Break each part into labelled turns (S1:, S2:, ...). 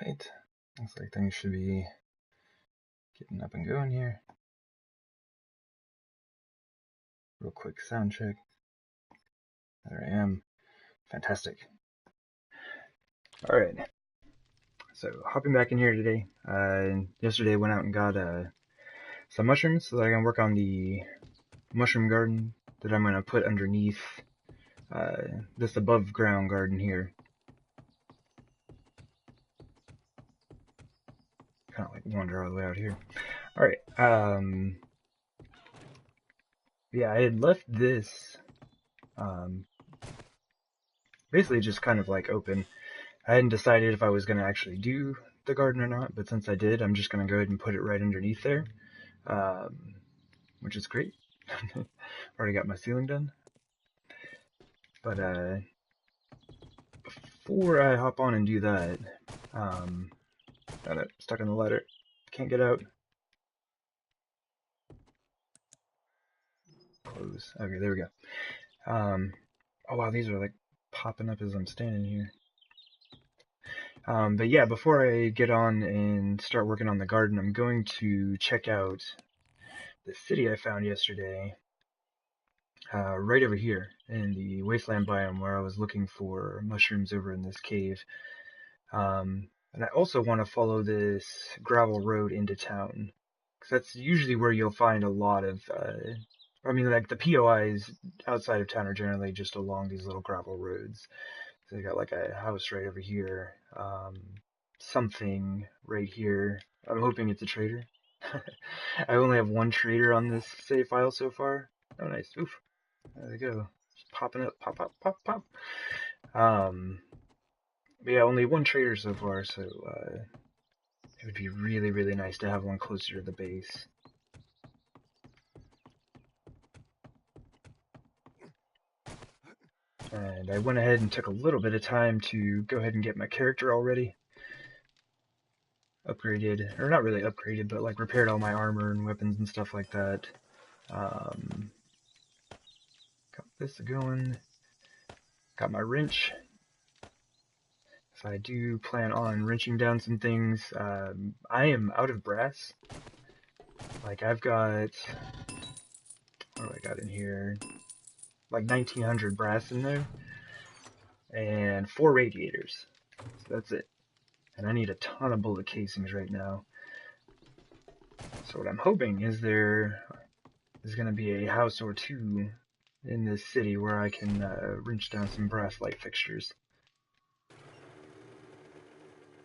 S1: Alright, looks like things should be getting up and going here. Real quick sound check. There I am. Fantastic. Alright, so hopping back in here today. Yesterday I went out and got some mushrooms so that I can work on the mushroom garden that I'm going to put underneath this above ground garden here. Kind of like wander all the way out here. Alright, yeah, I had left this basically just kind of like open. I hadn't decided if I was going to actually do the garden or not, but since I did, I'm just going to go ahead and put it right underneath there, which is great. Already got my ceiling done. But before I hop on and do that, got it stuck in the ladder. Can't get out. Close. Okay, there we go. Oh wow, these are like popping up as I'm standing here. But yeah, before I get on and start working on the garden, I'm going to check out the city I found yesterday, right over here in the wasteland biome where I was looking for mushrooms over in this cave. And I also want to follow this gravel road into town, because that's usually where you'll find a lot of, I mean, like the POIs outside of town are generally just along these little gravel roads. So they got like a house right over here, something right here. I'm hoping it's a trader. I only have one trader on this save file so far. Oh, nice. Oof. There they go. Just popping up. Pop, pop, pop, pop. But yeah, only one trader so far, so it would be really, really nice to have one closer to the base. And I went ahead and took a little bit of time to go ahead and get my character all ready. Upgraded, or not really upgraded, but like repaired all my armor and weapons and stuff like that. Got this going. Got my wrench. So I do plan on wrenching down some things. I am out of brass. Like I've got, what do I got in here? Like 1900 brass in there. And 4 radiators. So that's it. And I need a ton of bullet casings right now. So what I'm hoping is there is going to be a house or two in this city where I can wrench down some brass light fixtures.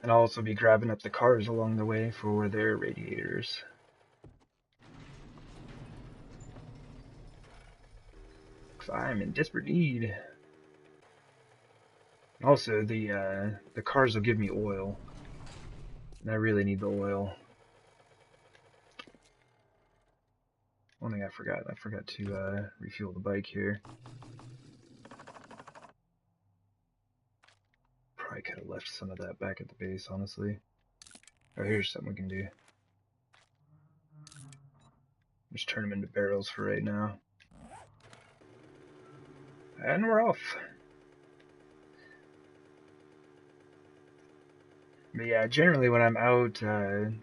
S1: And I'll also be grabbing up the cars along the way for their radiators. Because I'm in desperate need. Also, the cars will give me oil. And I really need the oil. One thing I forgot to refuel the bike here. Probably could have left some of that back at the base, honestly. Oh, here's something we can do. Just turn them into barrels for right now. And we're off. But yeah, generally when I'm out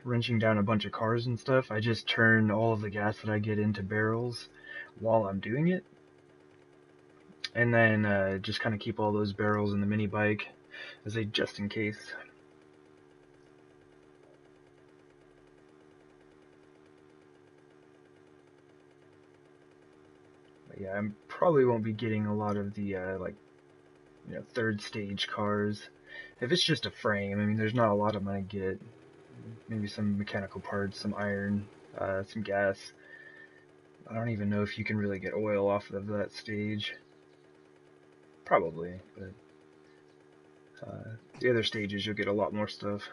S1: wrenching down a bunch of cars and stuff, I just turn all of the gas that I get into barrels while I'm doing it. And then just kind of keep all those barrels in the mini bike as a just in case. But yeah, I probably won't be getting a lot of the third stage cars. If it's just a frame, I mean, there's not a lot I'm gonna get. Maybe some mechanical parts, some iron, some gas. I don't even know if you can really get oil off of that stage. Probably, but the other stages you'll get a lot more stuff.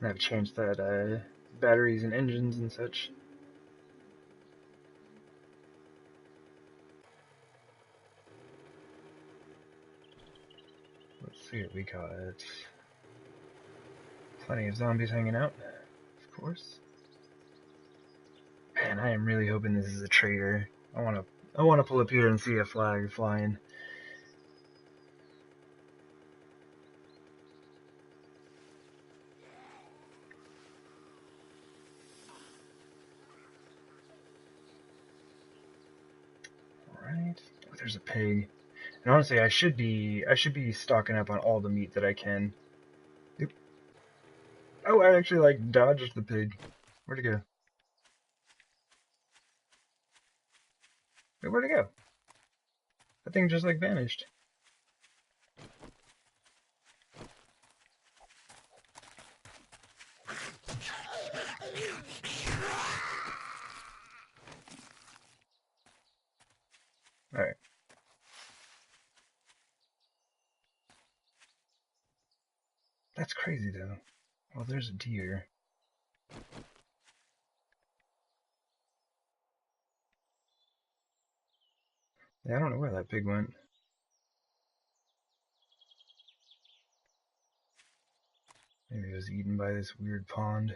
S1: And I've changed that batteries and engines and such. Let's see what we got. Plenty of zombies hanging out, of course. Man, I am really hoping this is a trader. I wanna pull up here and see a flag flying. There's a pig. And honestly, I should be stocking up on all the meat that I can. Oop. Oh, I actually like dodged the pig. Where'd it go? Wait, where'd it go? That thing just like vanished. Alright. That's crazy though. Oh, there's a deer. Yeah, I don't know where that pig went. Maybe it was eaten by this weird pond.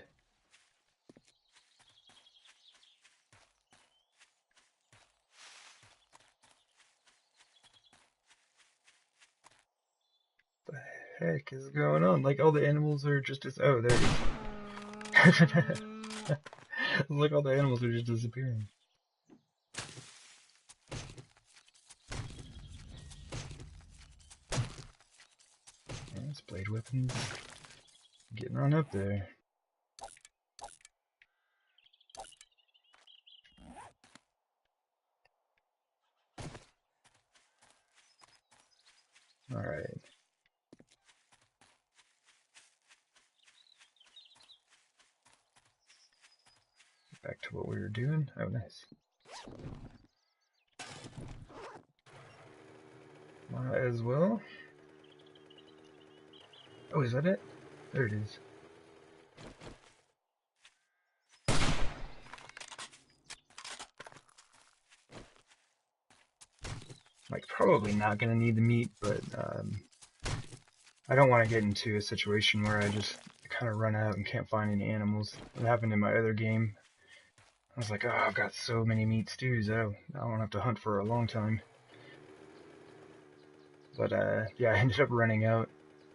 S1: What the heck is going on? Like all the animals are just oh, there it is. Look, all the animals are just disappearing. It's blade weapons. Getting on up there. Alright. Back to what we were doing. Oh, nice. Might as well. Oh, is that it? There it is. Like, probably not gonna need the meat, but I don't want to get into a situation where I just kind of run out and can't find any animals. It happened in my other game. I was like, oh, I've got so many meat stews, I don't have to hunt for a long time. But yeah, I ended up running out.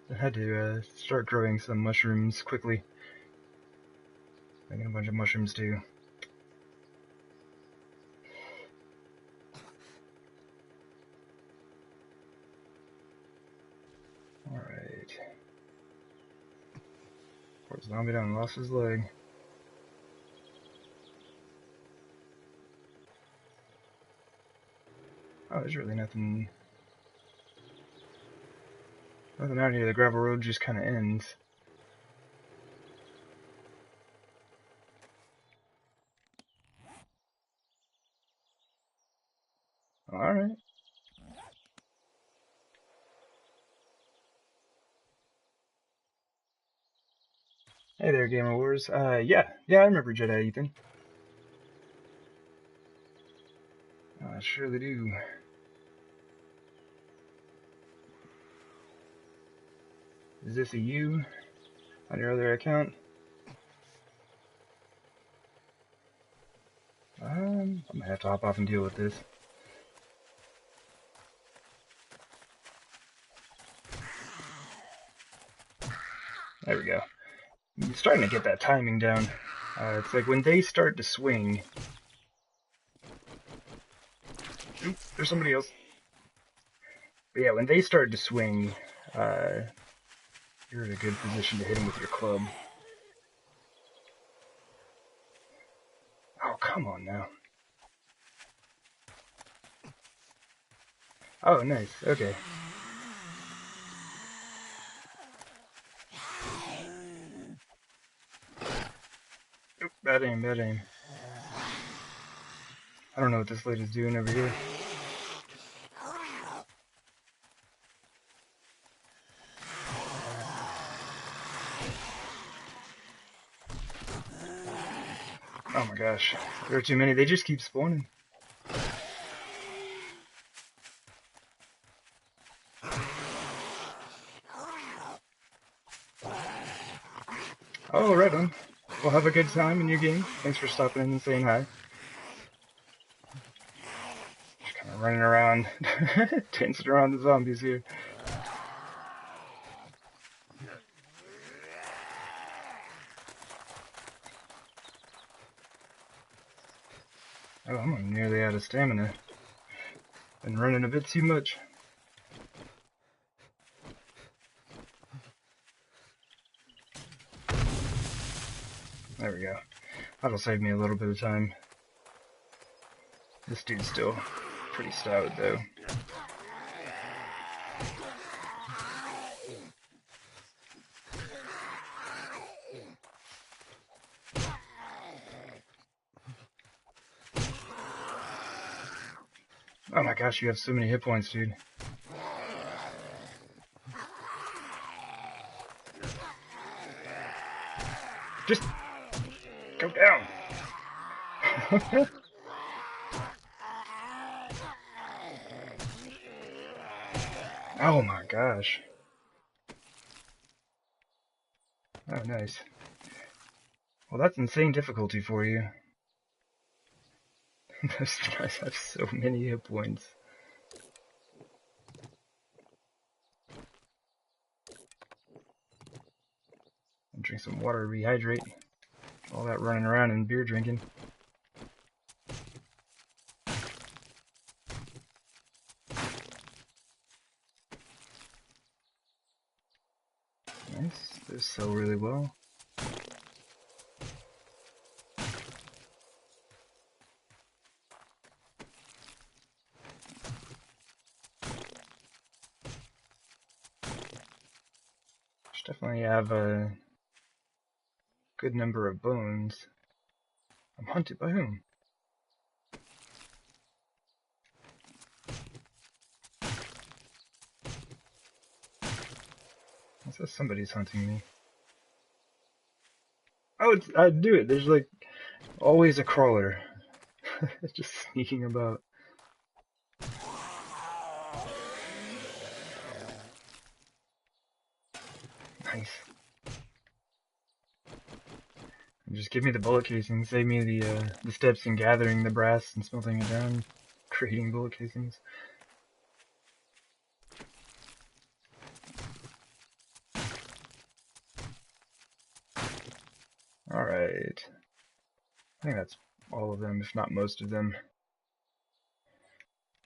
S1: I had to start growing some mushrooms quickly. Making a bunch of mushroom stew. Alright. Poor zombie done lost his leg. Oh, there's really nothing. Nothing out here. The gravel road just kind of ends. Alright. Hey there, Game Wars. Yeah, I remember Jedi Ethan. I surely do. Is this a you on your other account? I'm gonna have to hop off and deal with this. There we go. I'm starting to get that timing down. It's like when they start to swing. Oop, there's somebody else. But yeah, when they start to swing, you're in a good position to hit them with your club. Oh, come on now. Oh, nice. Okay. Oop, bad aim, bad aim. I don't know what this lady's doing over here. Oh my gosh. There are too many. They just keep spawning. Oh, right on. Well, have a good time in your game. Thanks for stopping in and saying hi. Just kind of running around, dancing around the zombies here. Oh, I'm nearly out of stamina. Been running a bit too much. There we go. That'll save me a little bit of time. This dude's still pretty stout, though. Oh my gosh, you have so many hit points, dude. Just go down. Oh my gosh. Oh, nice. Well, that's insane difficulty for you. Those guys have so many hit points. Drink some water to rehydrate. All that running around and beer drinking. Nice. Those sell really well. Should definitely have a good number of bones. I'm hunted by whom? It says somebody's hunting me. Oh, I do it. There's like always a crawler. Just sneaking about. Nice. Just give me the bullet casing. Save me the steps in gathering the brass and smelting it down, creating bullet casings. Alright. I think that's all of them, if not most of them.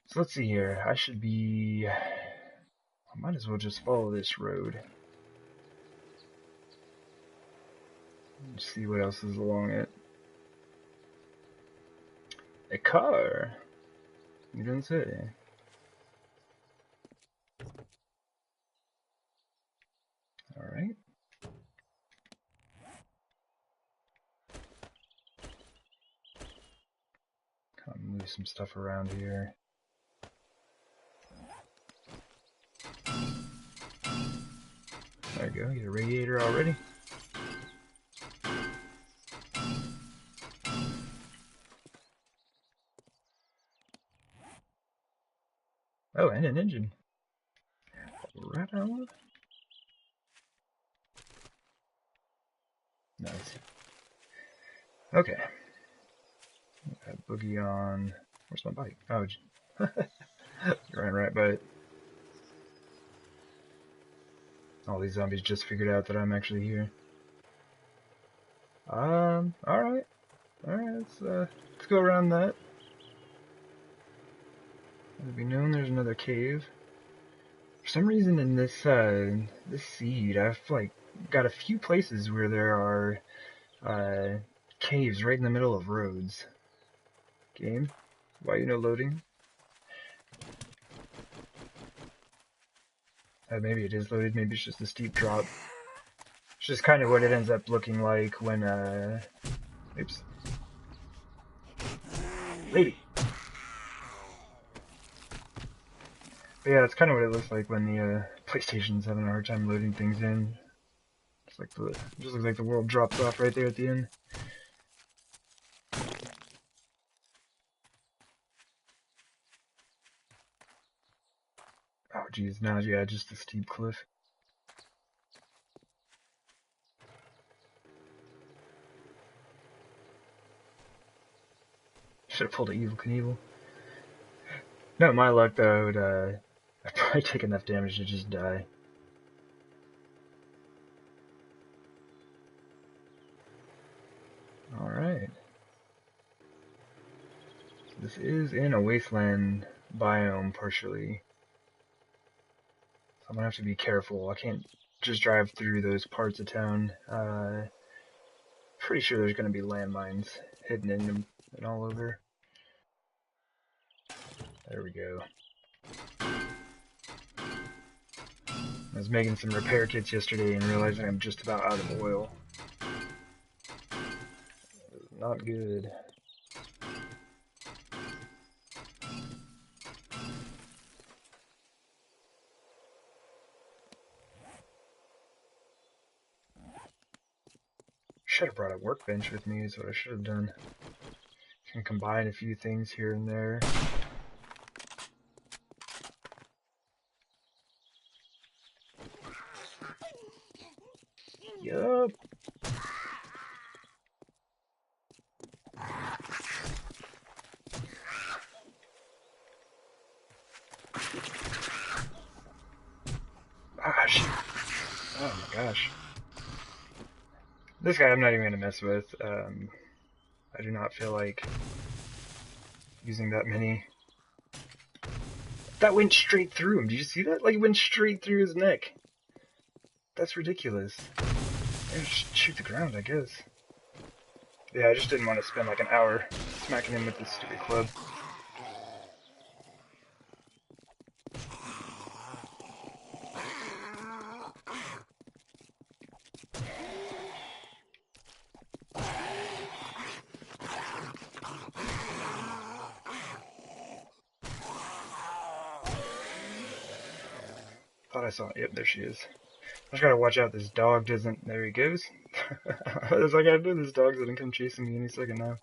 S1: So let's see here. I should be... I might as well just follow this road. Let's see what else is along it. A car! You didn't say. Alright. Kind of move some stuff around here. There you go, get a radiator already. Oh, and an engine. Right on. Nice. Okay. Boogie on. Where's my bike? Oh, ran right by it. All these zombies just figured out that I'm actually here. Alright. Alright, let's go around that. Let it be known there's another cave. For some reason in this this seed, I've like got a few places where there are caves right in the middle of roads. Game, why are you no loading? Maybe it is loaded, maybe it's just a steep drop. It's just kind of what it ends up looking like when, oops. Lady! But yeah, that's kind of what it looks like when the, PlayStation's having a hard time loading things in. It's like it just looks like the world drops off right there at the end. Oh geez, now yeah, just a steep cliff. Should have pulled an Evil Knievel. No, my luck though, I'd probably take enough damage to just die. Alright. This is in a wasteland biome partially. So I'm gonna have to be careful. I can't just drive through those parts of town. Pretty sure there's gonna be landmines hidden in them and all over. There we go. I was making some repair kits yesterday and realizing I'm just about out of oil. Not good. Should have brought a workbench with me is what I should have done. Can combine a few things here and there. Yup. Ah, shit. Oh my gosh. This guy I'm not even going to mess with. I do not feel like using that many. That went straight through him. Did you see that? Like, it went straight through his neck. That's ridiculous. I just shoot the ground, I guess. Yeah, I just didn't want to spend like an hour smacking him with this stupid club. Thought I saw it. Yep, there she is. I just gotta watch out this dog doesn't... There he goes. That's all I gotta do. This dog's gonna come chasing me any second now.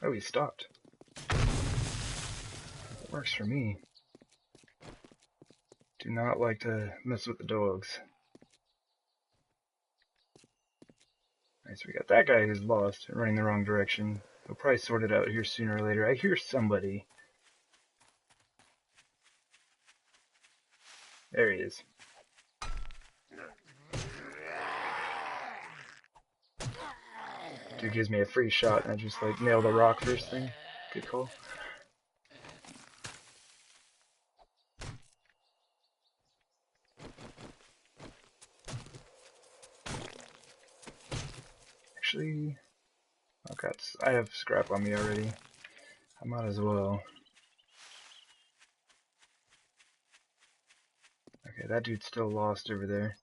S1: Oh, he stopped. Works for me. Do not like to mess with the dogs. Nice, we got that guy who's lost, running the wrong direction. He'll probably sort it out here sooner or later. I hear somebody. There he is. Dude gives me a free shot and I just like nail the rock first thing. Good call. Actually, okay, I have scrap on me already. I might as well. Okay, that dude's still lost over there.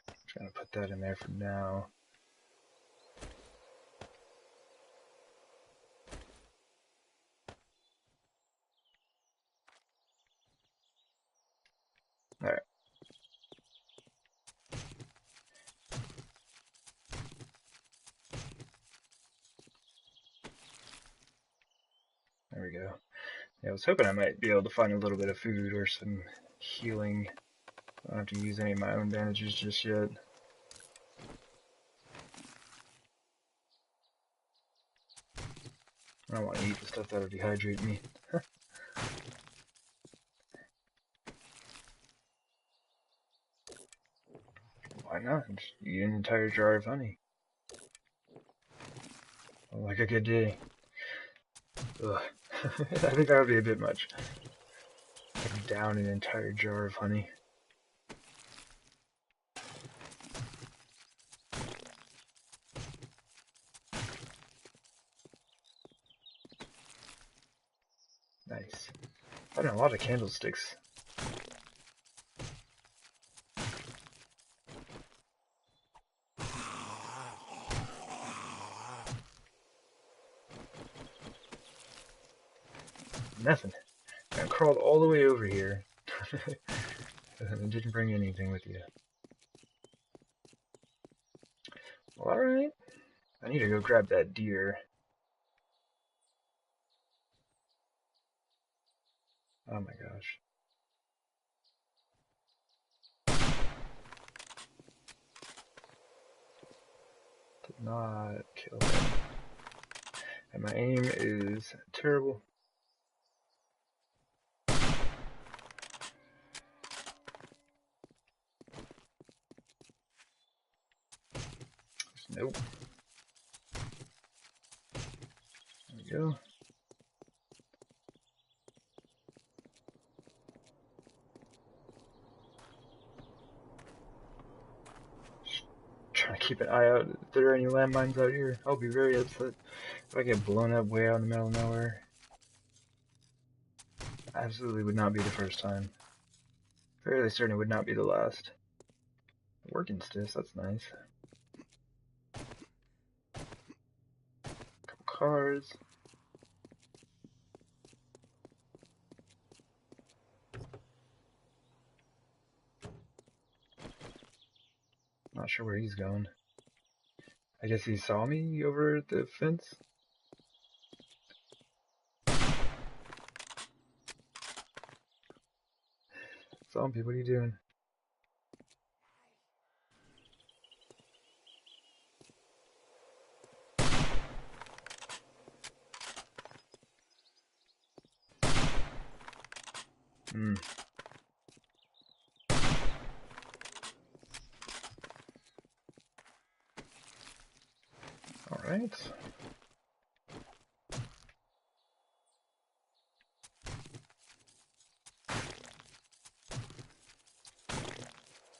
S1: Just gonna put that in there for now. Alright. There we go. Yeah, I was hoping I might be able to find a little bit of food or some healing. I don't have to use any of my own bandages just yet. I don't want to eat the stuff that'll dehydrate me. Why not? Just eat an entire jar of honey. Like a good day. Ugh. I think that would be a bit much. Like down an entire jar of honey. Nice. Finding a lot of candlesticks. Nothing. I crawled all the way over here. And didn't bring anything with you. Well, alright. I need to go grab that deer. Oh my gosh. Did not kill him. And my aim is terrible. Nope. There we go. Just trying to keep an eye out if there are any landmines out here. I'll be very upset if I get blown up way out in the middle of nowhere. Absolutely would not be the first time. Fairly certain it would not be the last. Working stiffs, that's nice. Couple cars. Not sure where he's going. I guess he saw me over the fence. Zombie, what are you doing? Hmm. Alright.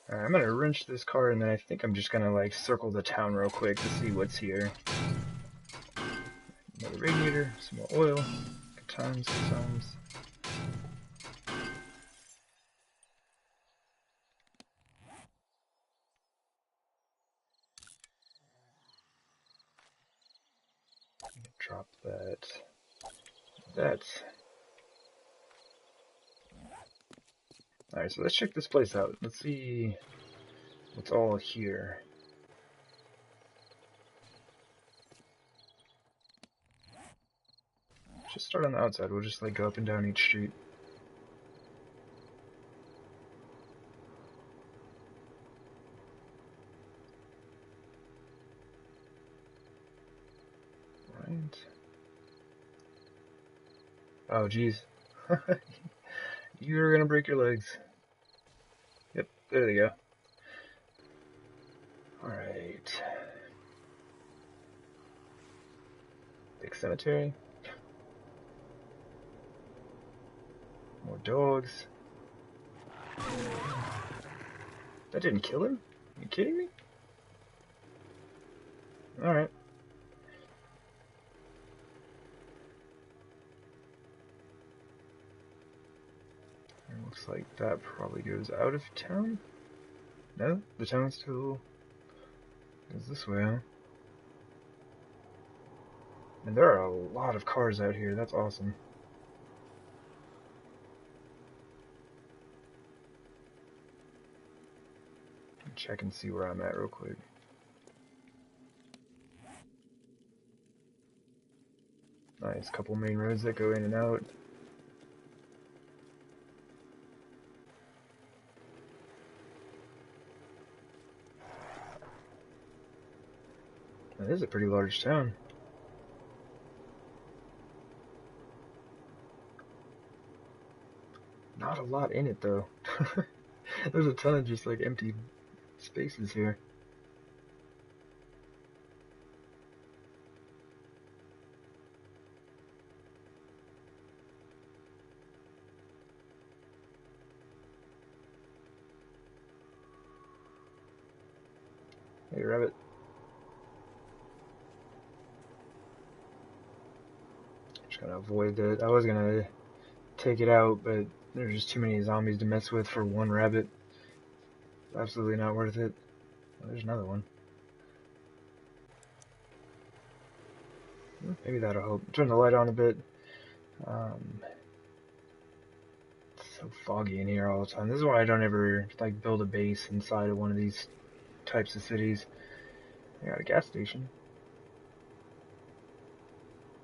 S1: Alright, I'm gonna wrench this car and then I think I'm just gonna like circle the town real quick to see what's here. Another radiator, some more oil. Good times, good times. Drop that. That's. Alright, so let's check this place out. Let's see what's all here. Just start on the outside. We'll just like go up and down each street. Right. Oh, geez. You're gonna break your legs. Yep, there they go. Alright. Big cemetery. More dogs. That didn't kill him? Are you kidding me? Alright. Looks like that probably goes out of town. No? The town still goes this way, huh? And there are a lot of cars out here. That's awesome. Check and see where I'm at real quick. Nice, couple main roads that go in and out. That is a pretty large town. Not a lot in it though. There's a ton of just like empty spaces here. Hey, rabbit. Just gonna avoid it. I was gonna take it out, but there's just too many zombies to mess with for one rabbit. Absolutely not worth it. Oh, there's another one. Maybe that'll help. Turn the light on a bit. It's so foggy in here all the time. This is why I don't ever like build a base inside of one of these types of cities. I got a gas station.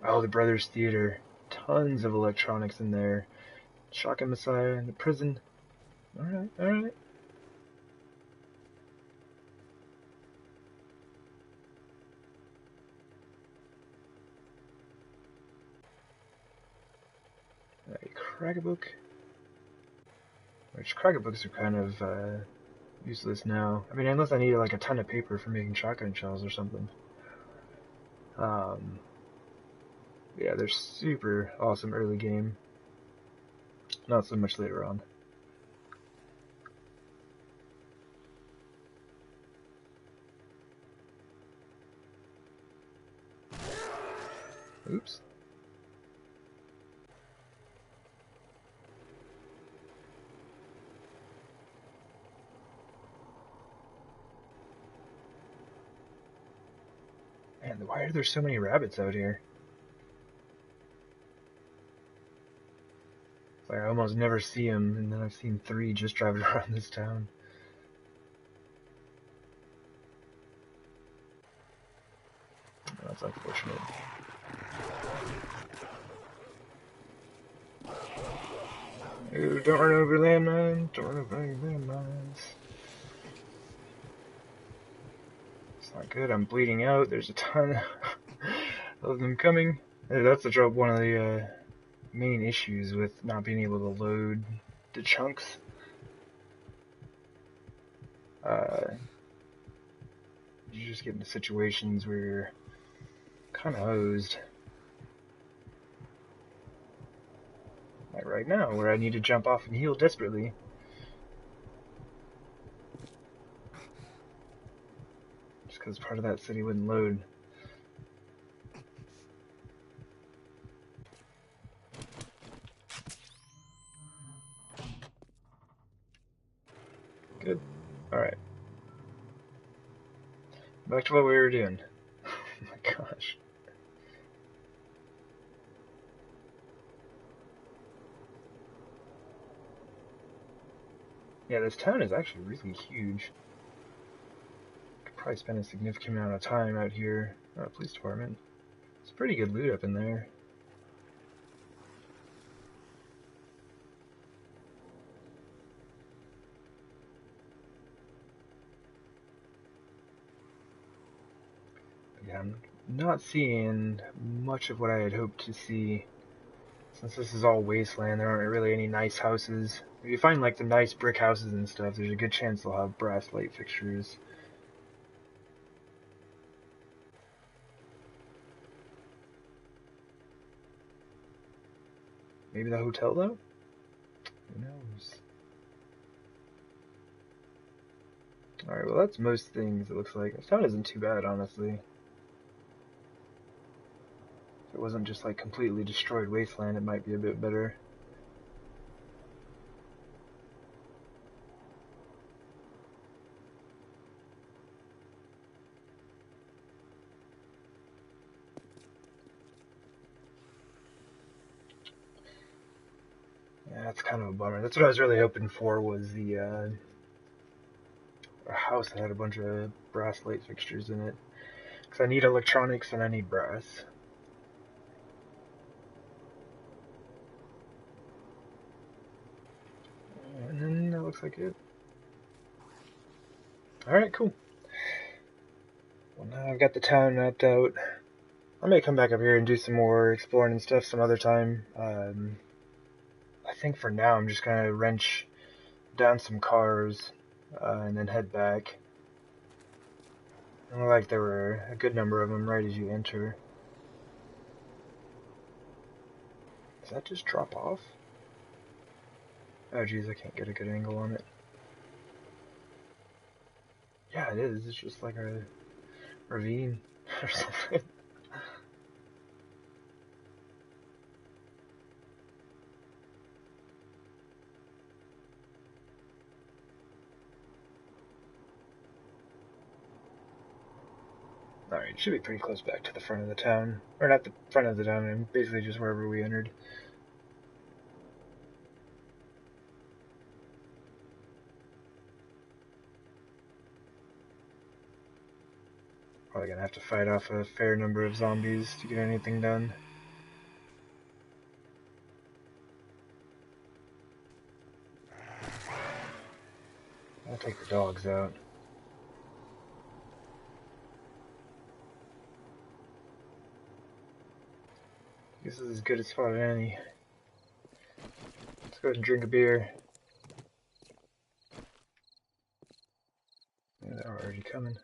S1: Oh, the Brothers Theater. Tons of electronics in there. Shotgun Messiah in the prison. Alright, alright. A crack book. Which crack books are kind of useless now. I mean, unless I need like a ton of paper for making shotgun shells or something. Yeah, they're super awesome early game. Not so much later on. Oops. Man, why are there so many rabbits out here? It's like I almost never see them, and then I've seen 3 just driving around this town. That's unfortunate. Ooh, don't run over landmines. Don't run over landmines. It's not good. I'm bleeding out. There's a ton of them coming. That's one of the main issues with not being able to load the chunks. You just get into situations where you're kind of hosed. Like right now, where I need to jump off and heal desperately. Just because part of that city wouldn't load. Good. Alright. Back to what we were doing. Oh my gosh. Yeah, this town is actually really huge. Could probably spend a significant amount of time out here. Police department. It's pretty good loot up in there. Yeah, I'm not seeing much of what I had hoped to see. Since this is all wasteland, there aren't really any nice houses. If you find like the nice brick houses and stuff, there's a good chance they'll have brass light fixtures. Maybe the hotel though? Who knows? Alright, well that's most things it looks like. This town isn't too bad, honestly. If it wasn't just like completely destroyed wasteland, it might be a bit better. Yeah, that's kind of a bummer. That's what I was really hoping for, was the a house that had a bunch of brass light fixtures in it. Because I need electronics and I need brass. And then that looks like it. Alright, cool. Well, now I've got the town mapped out. I may come back up here and do some more exploring and stuff some other time. I think for now I'm just gonna wrench down some cars and then head back. It looked like there were a good number of them right as you enter. Does that just drop off? Oh geez, I can't get a good angle on it. Yeah, it is. It's just like a ravine or something. Alright, should be pretty close back to the front of the town. Or not the front of the town, and basically just wherever we entered. Probably gonna have to fight off a fair number of zombies to get anything done. I'll take the dogs out. This is as good a spot as any. Let's go ahead and drink a beer. already coming.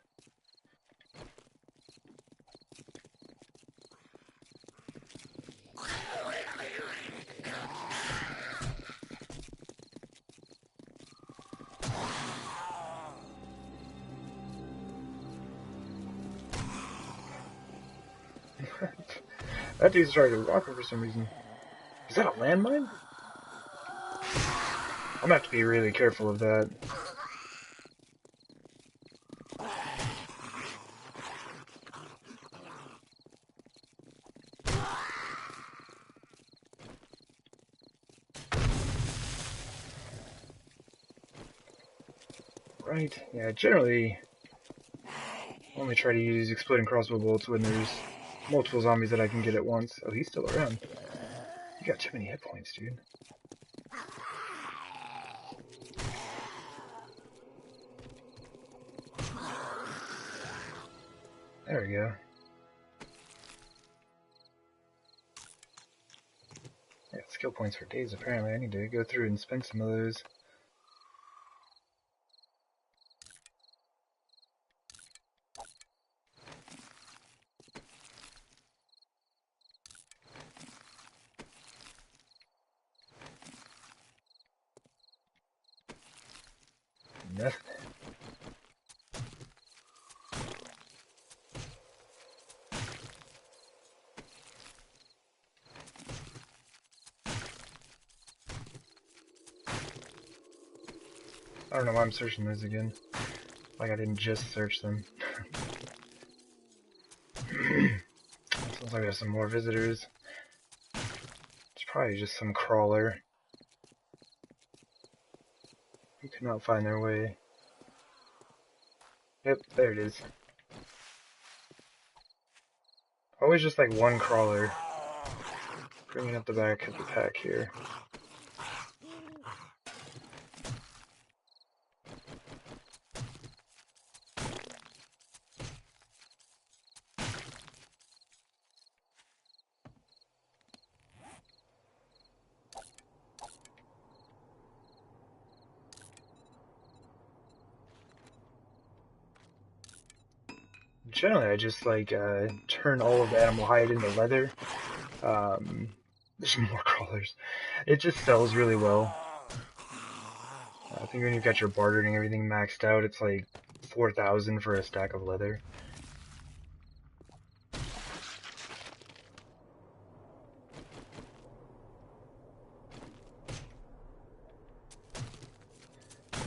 S1: That dude started walking for some reason. Is that a landmine? I'm gonna have to be really careful of that. Right, yeah, generally only try to use exploding crossbow bolts when there's multiple zombies that I can get at once. Oh, he's still around. You got too many hit points, dude. There we go. I got skill points for days apparently. I need to go through and spend some of those. Nothing. I don't know why I'm searching those again. Like I didn't just search them. Sounds like we have some more visitors. It's probably just some crawler who could not find their way. Yep, there it is. Always just like one crawler. Bringing up the back of the pack here. Generally, I just like turn all of the animal hide into leather. There's more crawlers. It just sells really well. I think when you've got your bartering and everything maxed out, it's like 4,000 for a stack of leather.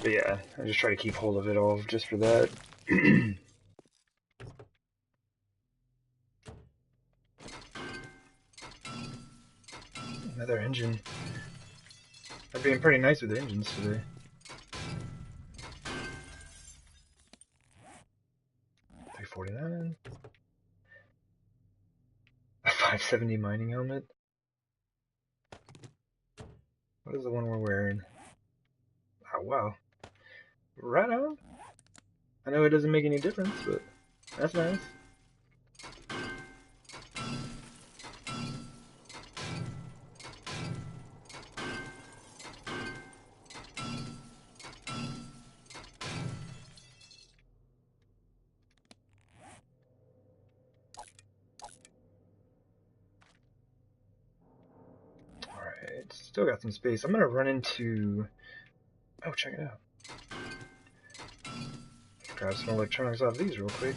S1: But yeah, I just try to keep hold of it all just for that. Another engine. They're being pretty nice with the engines today. $349. A 570 mining helmet. What is the one we're wearing? Oh wow. Right on. I know it doesn't make any difference, but that's nice. Alright, still got some space. I'm gonna run into... Oh, check it out. Grab some electronics off these real quick.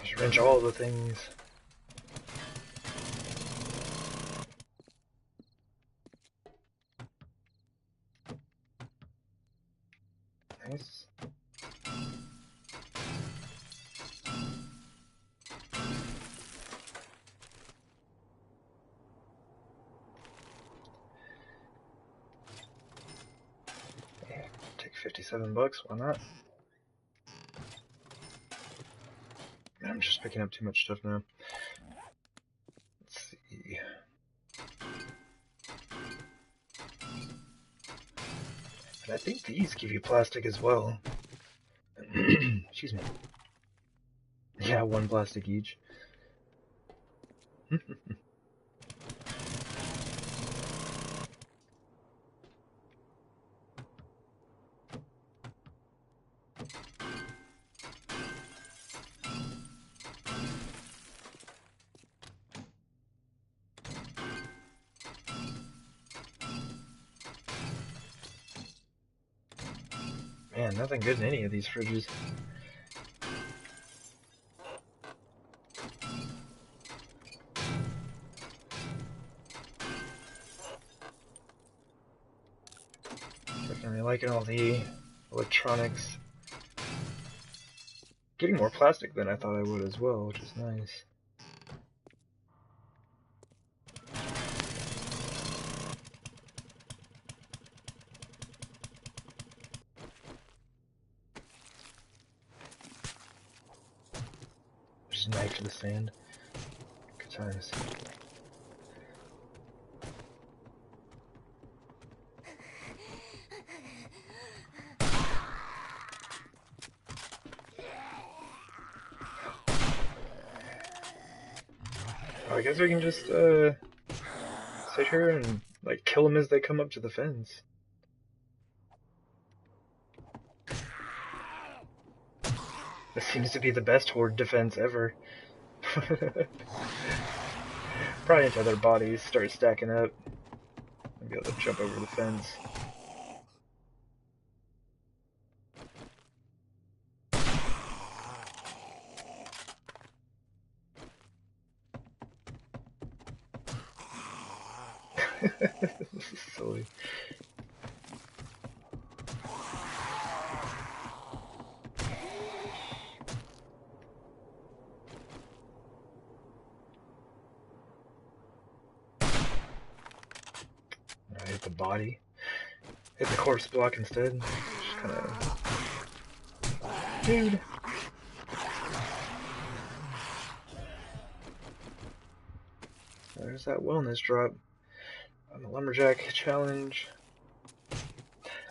S1: Just wrench all the things. Nice. Yeah, take $57, why not? Man, I'm just picking up too much stuff now. Let's see. And I think these give you plastic as well. Excuse me. Yeah, one plastic each. Man, nothing good in any of these fridges. Definitely liking all the electronics. Getting more plastic than I thought I would as well, which is nice. Just a knife to the sand. Good times. Oh, I guess we can just sit here and like kill them as they come up to the fence. This seems to be the best horde defense ever. Probably until their bodies start stacking up and be able to jump over the fence. This is silly. I hit the body. Hit the corpse block instead. Just kind of... Dude! There's that wellness drop on the lumberjack challenge.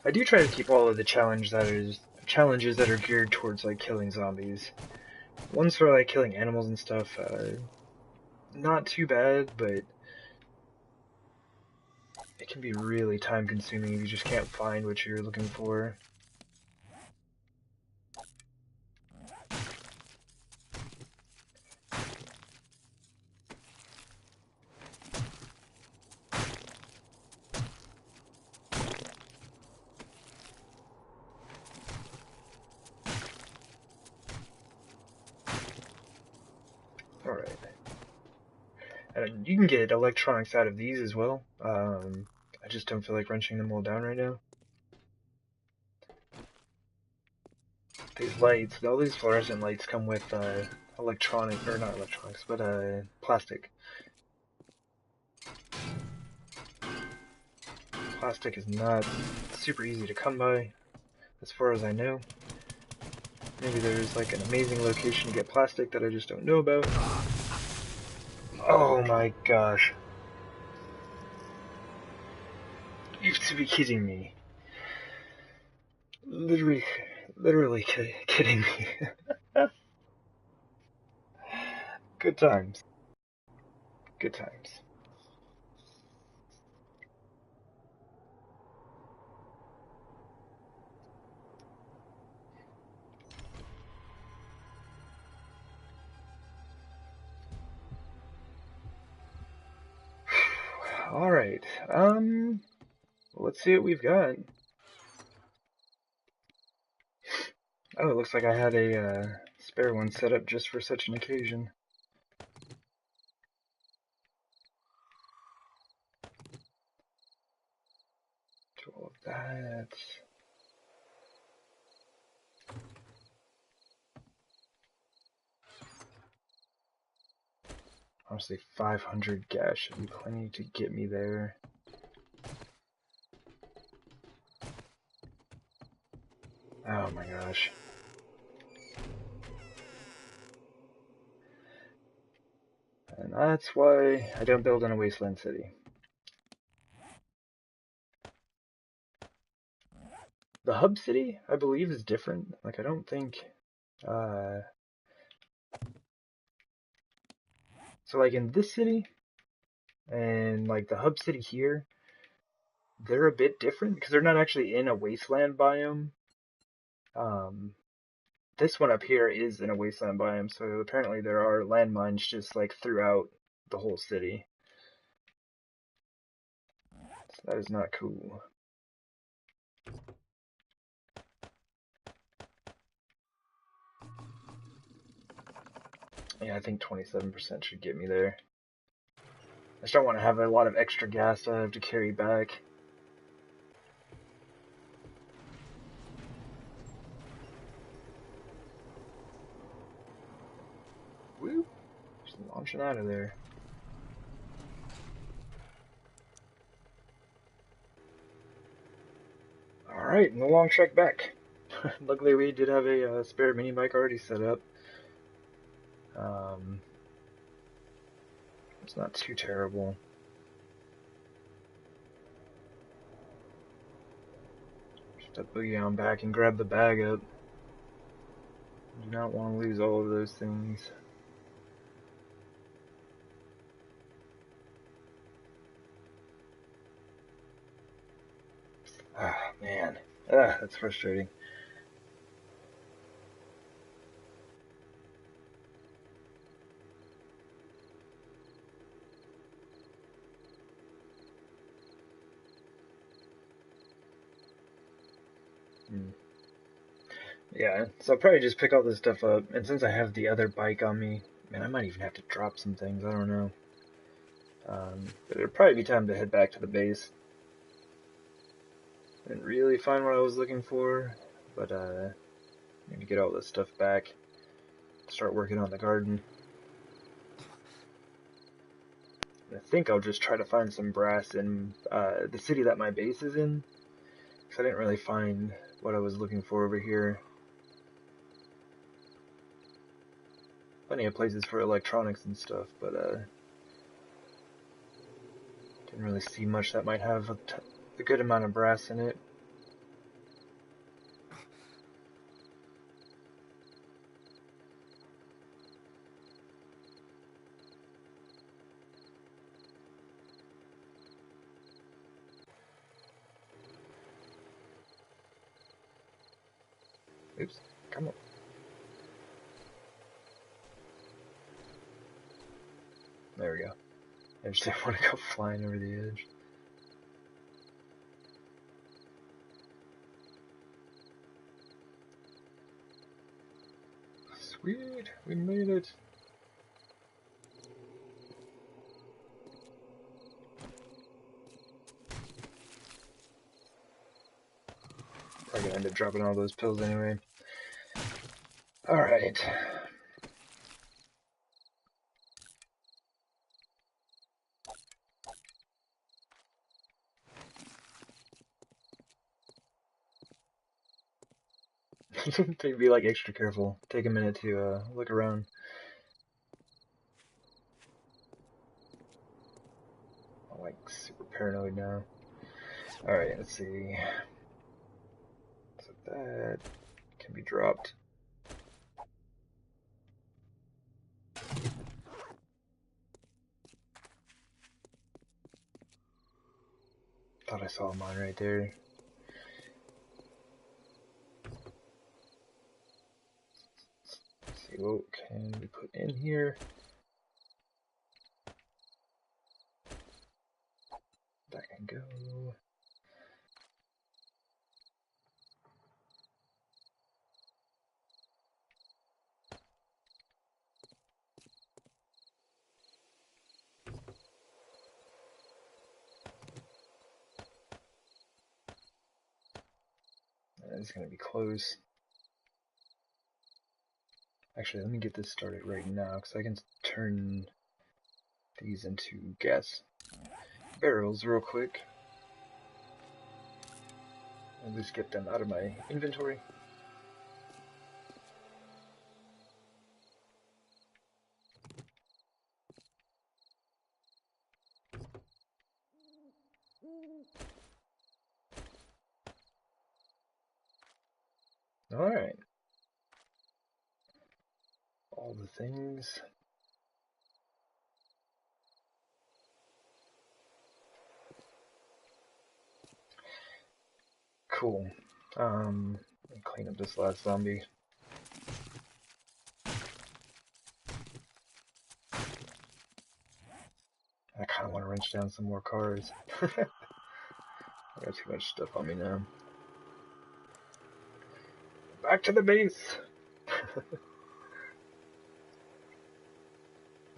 S1: I do try to keep all of the challenges that are geared towards like killing zombies. Ones for like killing animals and stuff, not too bad, but it can be really time consuming if you just can't find what you're looking for. Alright. And you can get electronics out of these as well. I just don't feel like wrenching them all down right now. These lights, all these fluorescent lights come with electronic, or not electronics, but plastic. Plastic is not super easy to come by, as far as I know. Maybe there's like an amazing location to get plastic that I just don't know about. Oh my gosh. You have to be kidding me. Literally kidding me. Good times. Good times. Alright, let's see what we've got. Oh, it looks like I had a spare one set up just for such an occasion. Do all of that. Honestly, 500 gas should be plenty to get me there. Oh my gosh. And that's why I don't build in a wasteland city. The hub city, I believe, is different. Like, I don't think... So like in this city and like the hub city here, they're a bit different because they're not actually in a wasteland biome. Um, this one up here is in a wasteland biome, so apparently there are landmines just like throughout the whole city. So that is not cool. Yeah, I think 27% should get me there. I just don't want to have a lot of extra gas that I have to carry back. Woo! Just launching out of there. Alright, and the long trek back. Luckily we did have a spare mini bike already set up. It's not too terrible. Just to boogie on back and grab the bag up. Do not want to lose all of those things. Ah, man. Ah, that's frustrating. Yeah, so I'll probably just pick all this stuff up, and since I have the other bike on me, man, I might even have to drop some things, I don't know. But it'll probably be time to head back to the base. Didn't really find what I was looking for, but I'm gonna get all this stuff back, start working on the garden. I think I'll just try to find some brass in the city that my base is in, because I didn't really find what I was looking for over here. Plenty of places for electronics and stuff, but didn't really see much that might have a good amount of brass in it. Oops, come on. There we go. I just didn't want to go flying over the edge. Sweet, we made it. Probably gonna end up dropping all those pills anyway. Alright. Be like extra careful. Take a minute to look around. I'm like super paranoid now. Alright, let's see. So that can be dropped. Thought I saw mine right there. Let's see, what can we put in here? That can go. It's gonna be close. Actually, let me get this started right now, because I can turn these into gas barrels real quick. At least get them out of my inventory. Alright. All the things. Cool. Let me clean up this last zombie. I kind of want to wrench down some more cars. I got too much stuff on me now. Back to the base!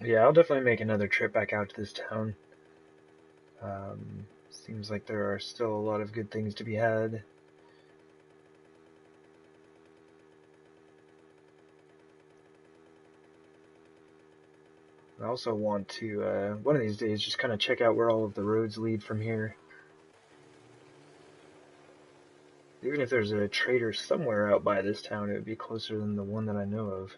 S1: Yeah, I'll definitely make another trip back out to this town. Seems like there are still a lot of good things to be had. I also want to, one of these days, just kind of check out where all of the roads lead from here. Even if there's a trader somewhere out by this town, it would be closer than the one that I know of.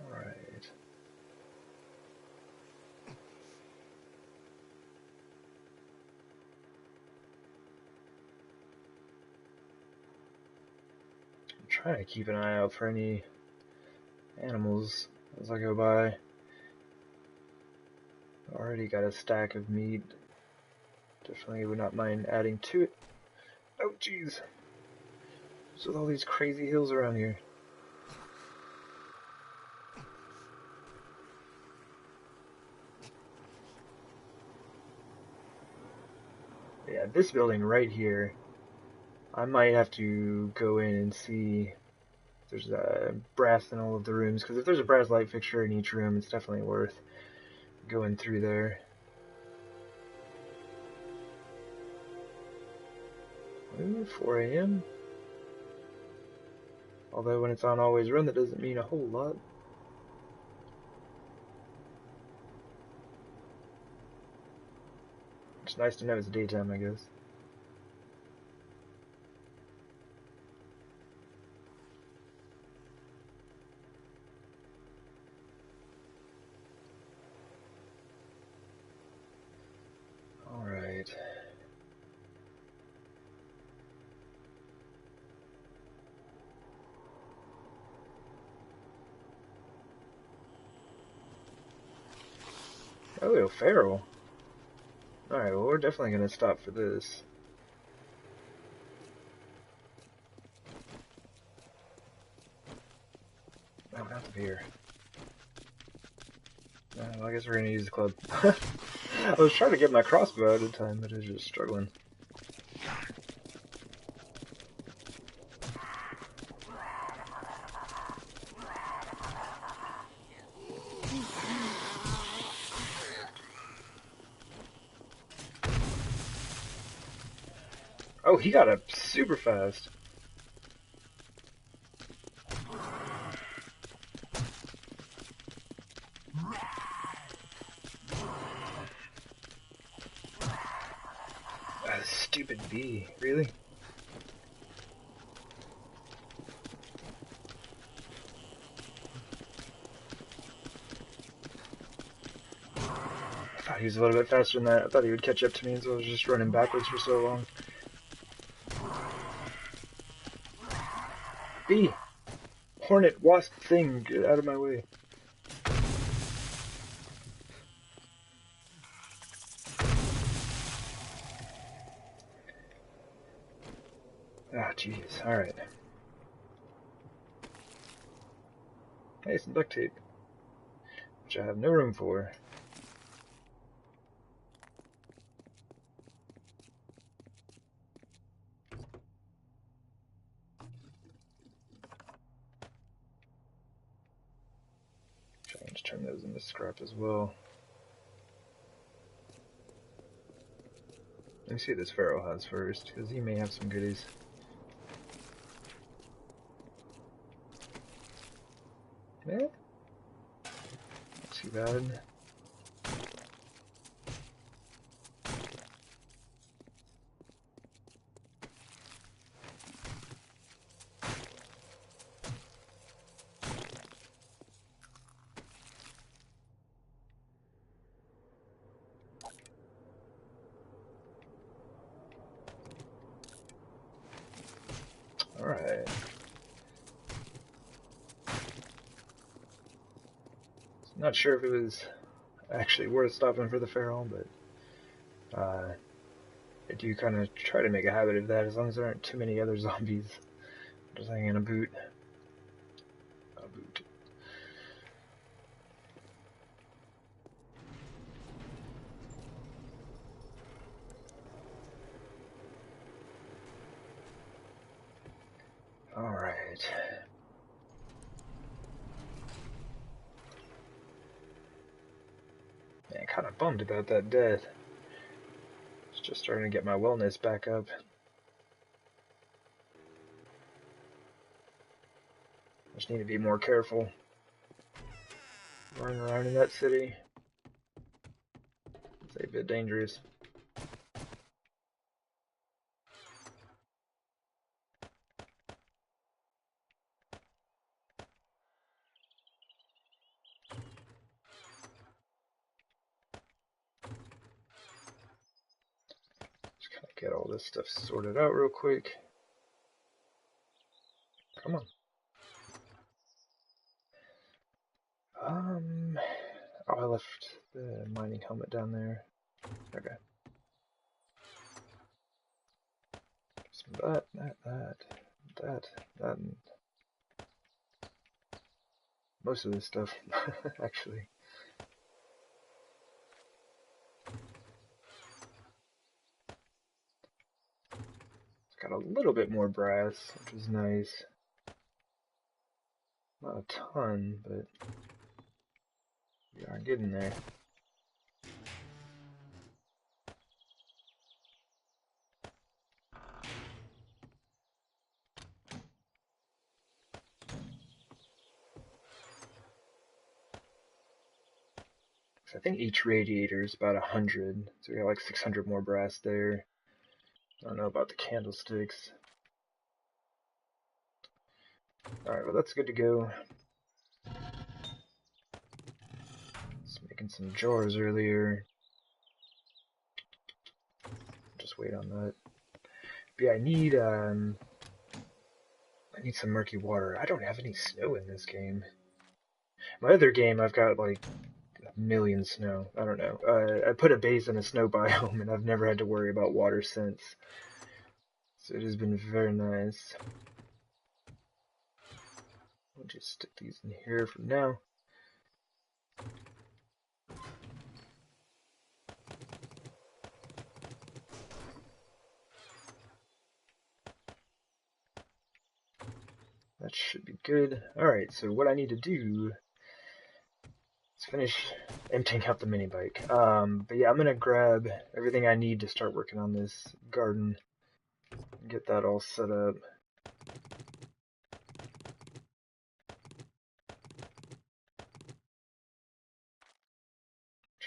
S1: Alright. I'm trying to keep an eye out for any animals as I go by. Already got a stack of meat. Definitely would not mind adding to it. Oh jeez. What's with all these crazy hills around here? Yeah, this building right here, I might have to go in and see if there's brass in all of the rooms, because if there's a brass light fixture in each room, it's definitely worth going through there. Ooh, 4 a.m. Although when it's on always run, that doesn't mean a whole lot. It's nice to know it's daytime, I guess. Alright. Oh, feral. Alright, well, we're definitely gonna stop for this. Oh, not the beer. Well, I guess we're gonna use the club. I was trying to get my crossbow out at the time, but I was just struggling. Oh, he got up super fast. Ah, stupid bee, really? I thought he was a little bit faster than that. I thought he would catch up to me, so I was just running backwards for so long. Bee! Hornet, wasp thing, get out of my way. Ah, jeez, alright. Hey, some duct tape. Which I have no room for. Trying to turn those into scrap as well. Let me see what this Pharaoh has first, because he may have some goodies. Yeah? Not too bad. Not sure if it was actually worth stopping for the feral, but I do kind of try to make a habit of that as long as there aren't too many other zombies. Just hanging a boot. A boot. Alright. Man, kind of bummed about that death. It's just starting to get my wellness back up. Just need to be more careful. Running around in that city. It's a bit dangerous. Just kind of get all this stuff sorted out real quick. Come on. Oh, I left the mining helmet down there. Okay. Some of that, and most of this stuff, actually. It's got a little bit more brass, which is nice. Not a ton, but we are getting there. I think each radiator is about 100, so we got like 600 more brass there. I don't know about the candlesticks. Alright, well that's good to go. Just making some jars earlier. Just wait on that. But yeah, I need some murky water. I don't have any snow in this game. My other game, I've got like a million snow. I don't know. I put a base in a snow biome, and I've never had to worry about water since. So it has been very nice. I'll just stick these in here for now. That should be good. Alright, so what I need to do is finish emptying out the mini bike. But yeah, I'm gonna grab everything I need to start working on this garden. Get that all set up.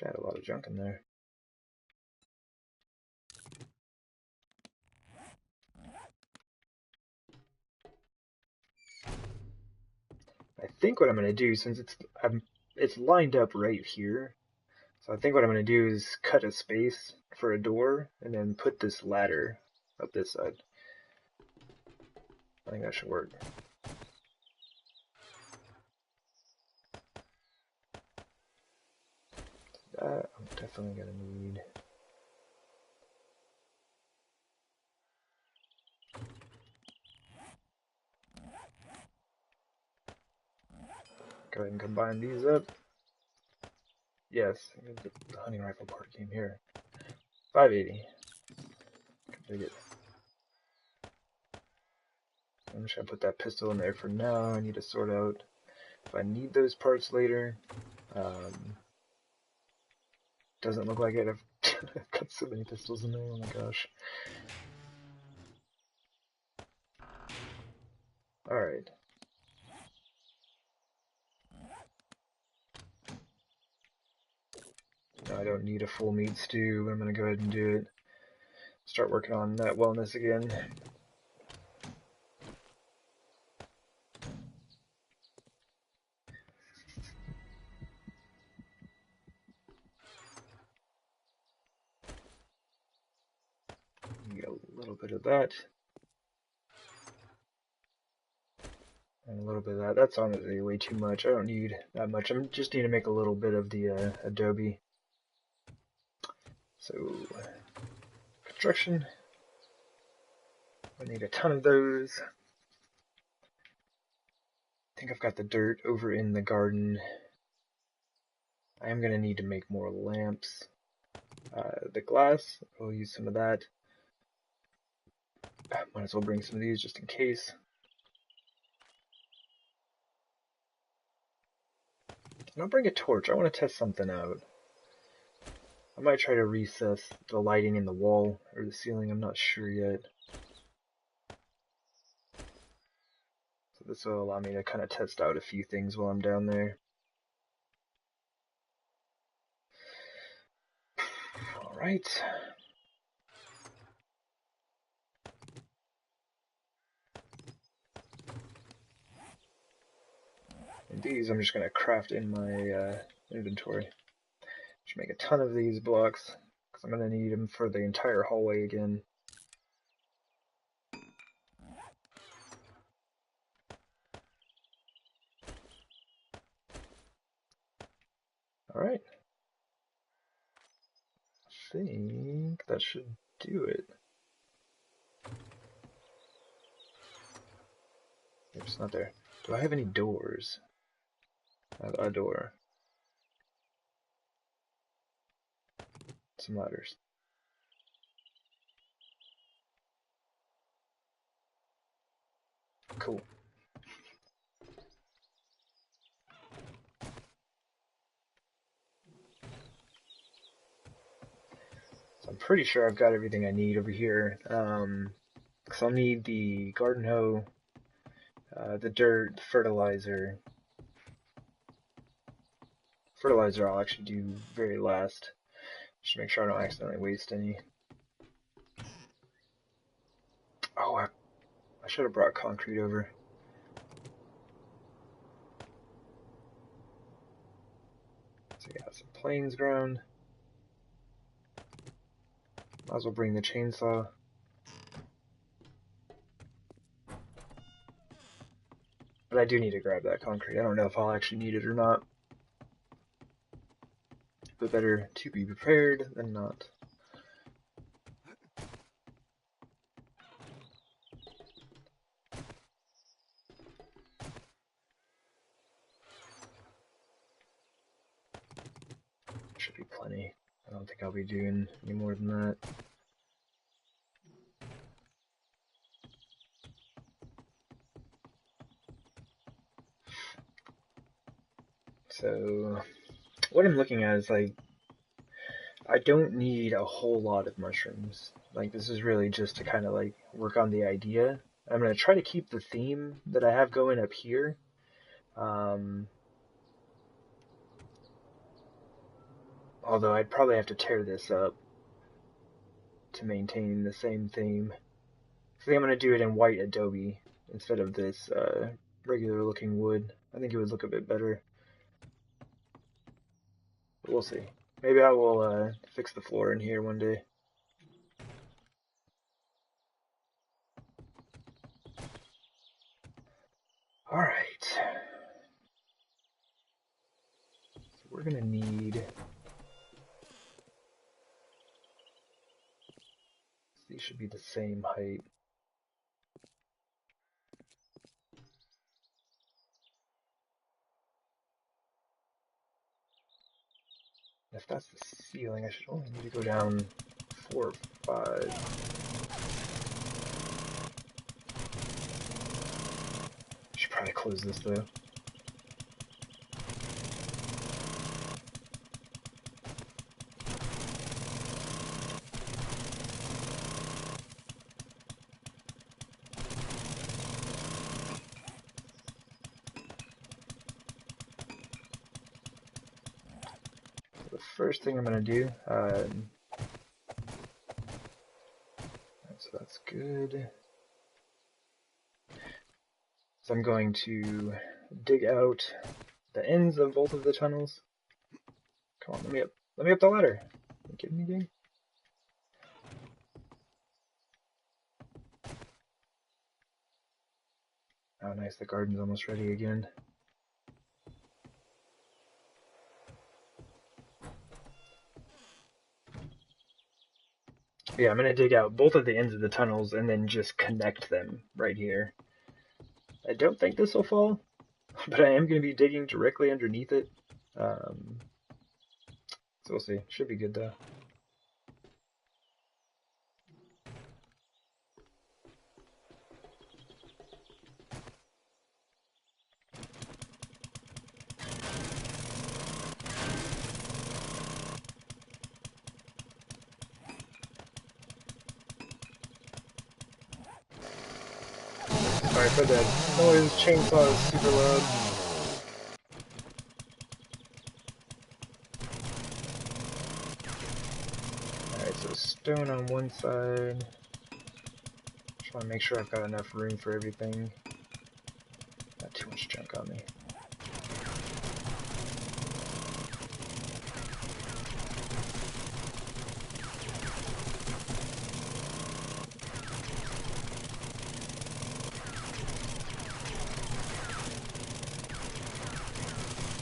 S1: Had a lot of junk in there. I think what I'm going to do, since it's lined up right here, so I think what I'm going to do is cut a space for a door and then put this ladder up this side. I think that should work. That I'm definitely going to need. Go ahead and combine these up. Yes, the hunting rifle part came here. 580. Can dig it. I'm just going to put that pistol in there for now. I need to sort out if I need those parts later. Doesn't look like it. I've got so many pistols in there, oh my gosh. Alright. I don't need a full meat stew, but I'm going to go ahead and do it. Start working on that wellness again. Get a little bit of that. And a little bit of that. That's honestly way too much. I don't need that much. I just need to make a little bit of the adobe. So, construction. I need a ton of those. I think I've got the dirt over in the garden. I am going to need to make more lamps. The glass, we'll use some of that. Might as well bring some of these just in case. And I'll bring a torch. I want to test something out. I might try to recess the lighting in the wall or the ceiling. I'm not sure yet. So this will allow me to kind of test out a few things while I'm down there. Alright. And these I'm just going to craft in my inventory. Should make a ton of these blocks, because I'm going to need them for the entire hallway again. Alright. I think that should do it. It's not there. Do I have any doors? I have a door. Some ladders. Cool. So I'm pretty sure I've got everything I need over here. Because I'll need the garden hoe, the dirt, the fertilizer. Fertilizer I'll actually do very last. Just make sure I don't accidentally waste any. Oh, I should have brought concrete over. So we got some plains ground. Might as well bring the chainsaw. But I do need to grab that concrete. I don't know if I'll actually need it or not. But better to be prepared than not. Should be plenty. I don't think I'll be doing any more than that. So, what I'm looking at is like, I don't need a whole lot of mushrooms. Like, this is really just to kind of like work on the idea. I'm going to try to keep the theme that I have going up here. Although I'd probably have to tear this up to maintain the same theme. I think I'm going to do it in white adobe instead of this regular looking wood. I think it would look a bit better. But we'll see. Maybe I will fix the floor in here one day. Alright. So we're going to need... These should be the same height. If that's the ceiling, I should only need to go down 4 or 5. Should probably close this though. The first thing I'm going to do, so that's good. So I'm going to dig out the ends of both of the tunnels. Come on, let me up the ladder. Are you kidding me, dude? Oh nice, the garden's almost ready again. Yeah, I'm gonna dig out both of the ends of the tunnels and then just connect them right here. I don't think this will fall, but I am gonna be digging directly underneath it. So we'll see. Should be good though. Sorry for the noise, chainsaw is super loud. Alright, so stone on one side. Just want to make sure I've got enough room for everything. Not too much junk on me.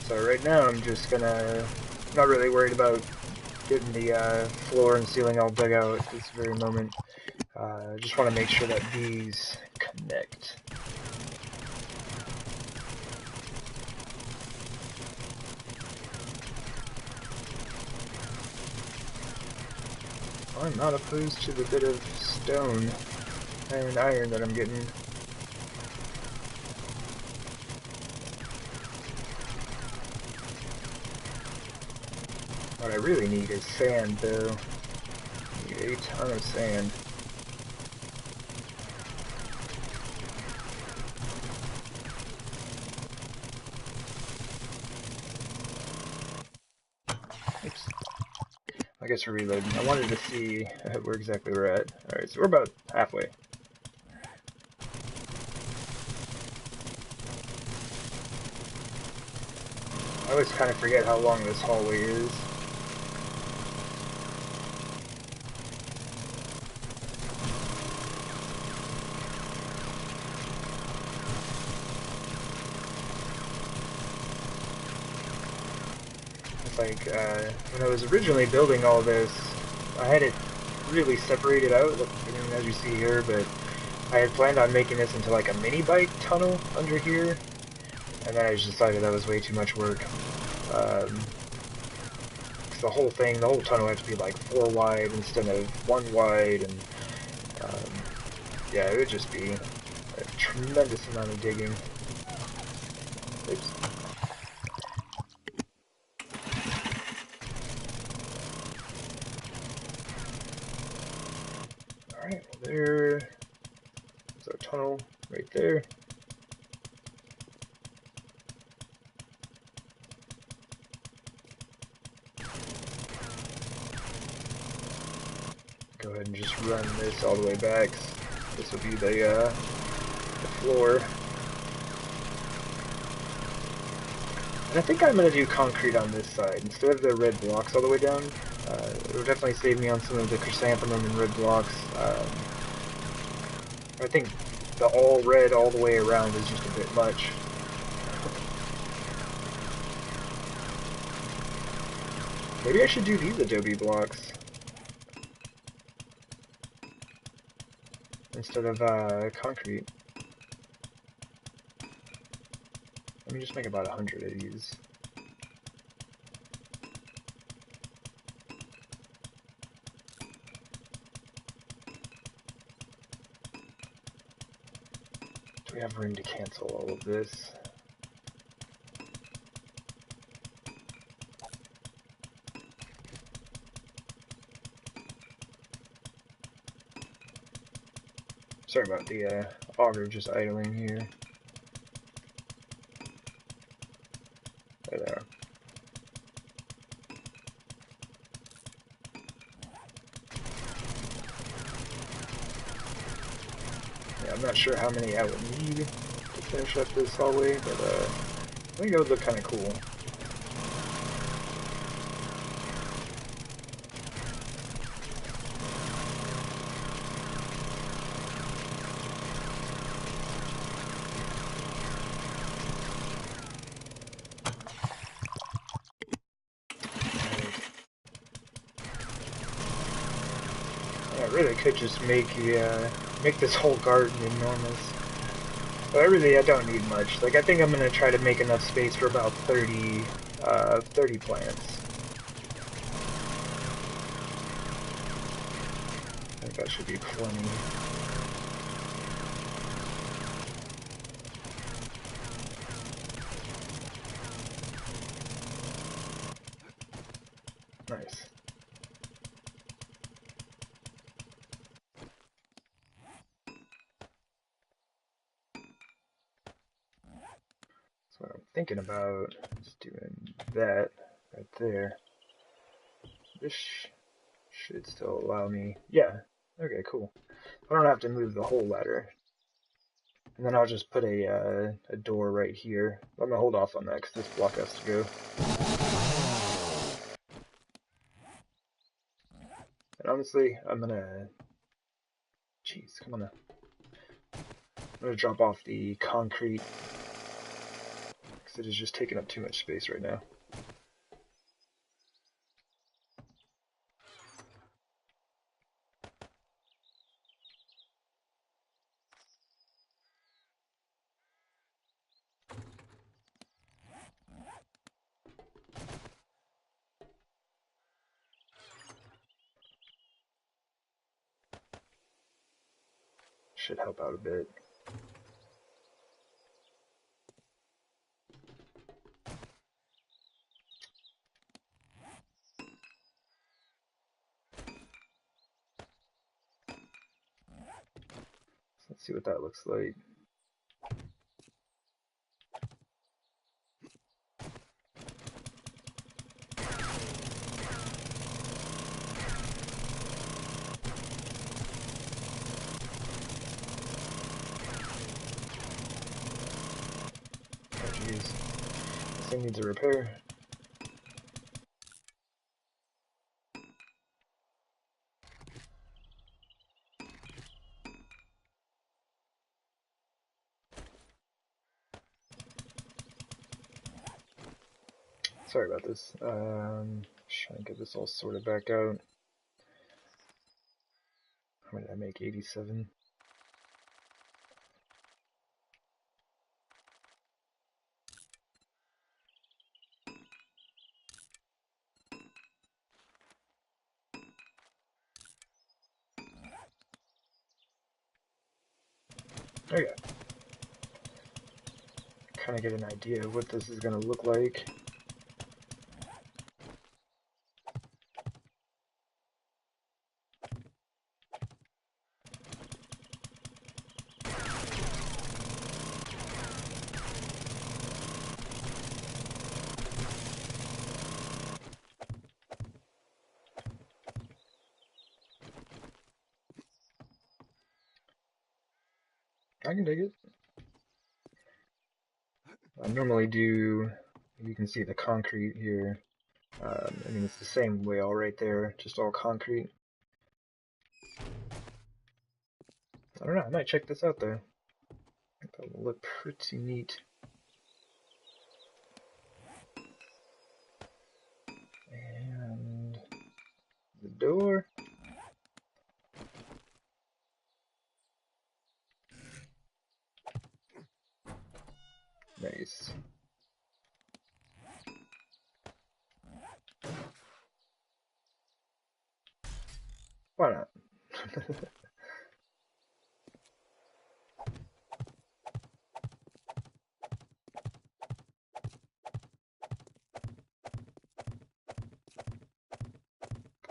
S1: So right now I'm just gonna, not really worried about getting the floor and ceiling all dug out at this very moment. Just want to make sure that these connect. I'm not opposed to the bit of stone and iron that I'm getting. What I really need is sand, though. I need a ton of sand. Oops. I guess we're reloading. I wanted to see where exactly we're at. Alright, so we're about halfway. I always kind of forget how long this hallway is. It's like, when I was originally building all this, I had it really separated out, I mean, as you see here, but I had planned on making this into like a mini bike tunnel under here, and then I just decided that was way too much work. The whole thing, the whole tunnel had to be like 4 wide instead of 1 wide, and yeah, it would just be a tremendous amount of digging. Oops. Alright, well there's our tunnel right there. Go ahead and just run this all the way back. This will be the floor. And I think I'm going to do concrete on this side instead of the red blocks all the way down. It would definitely save me on some of the chrysanthemum and red blocks. I think the all red all the way around is just a bit much. Maybe I should do these adobe blocks instead of concrete. Let me just make about 100 of these. Do we have room to cancel all of this? Sorry about the auger just idling here. There they are. Yeah, I'm not sure how many I will need to finish up this hallway, but I think it would look kind of cool. really could just make this whole garden enormous. But I don't need much. Like, I think I'm gonna try to make enough space for about 30 plants. I think that should be plenty. Nice. So what I'm thinking about is doing that right there. This should still allow me. Yeah. Okay, cool. I don't have to move the whole ladder. And then I'll just put a door right here. I'm gonna hold off on that because this block has to go. And honestly, I'm gonna... Jeez, come on now. I'm gonna drop off the concrete because it is just taking up too much space right now. Should help out a bit. So let's see what that looks like. Oh jeez. This thing needs a repair. Sorry about this. Just trying to get this all sorted back out. How many did I make? 87? Okay. Kind of get an idea of what this is going to look like. I can dig it. I normally do, you can see the concrete here. I mean, it's the same way all right there, just all concrete. I don't know, I might check this out though. I think that will look pretty neat. And the door. Nice. Why not?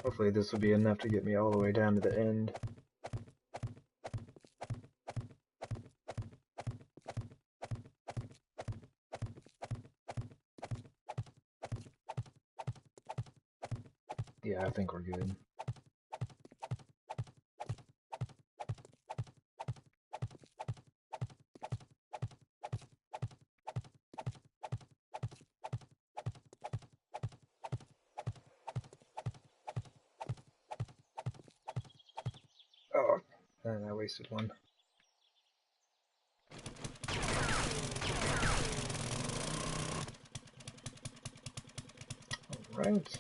S1: Hopefully this will be enough to get me all the way down to the end. Yeah, I think we're good. Oh, and I wasted one. Alright.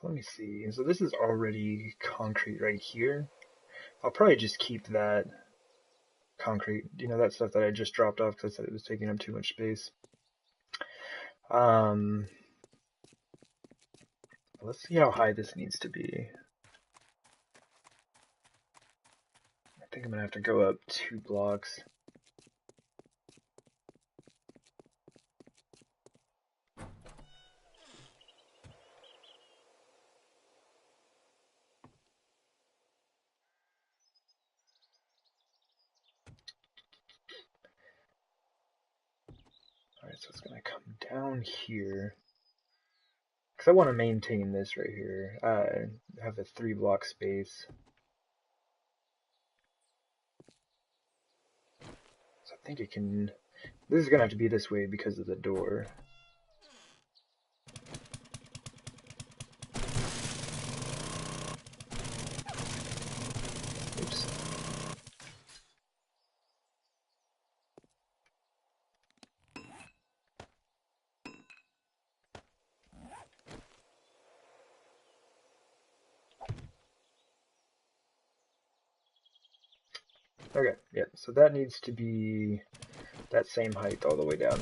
S1: let me see. So this is already concrete right here. I'll probably just keep that concrete, you know, that stuff that I just dropped off because I said it was taking up too much space. Let's see how high this needs to be. I think I'm gonna have to go up 2 blocks. Alright, so it's gonna come down here. Because I want to maintain this right here. Have a 3 block space. So I think it can... This is gonna have to be this way because of the door. Oops. Okay, yeah, so that needs to be that same height all the way down.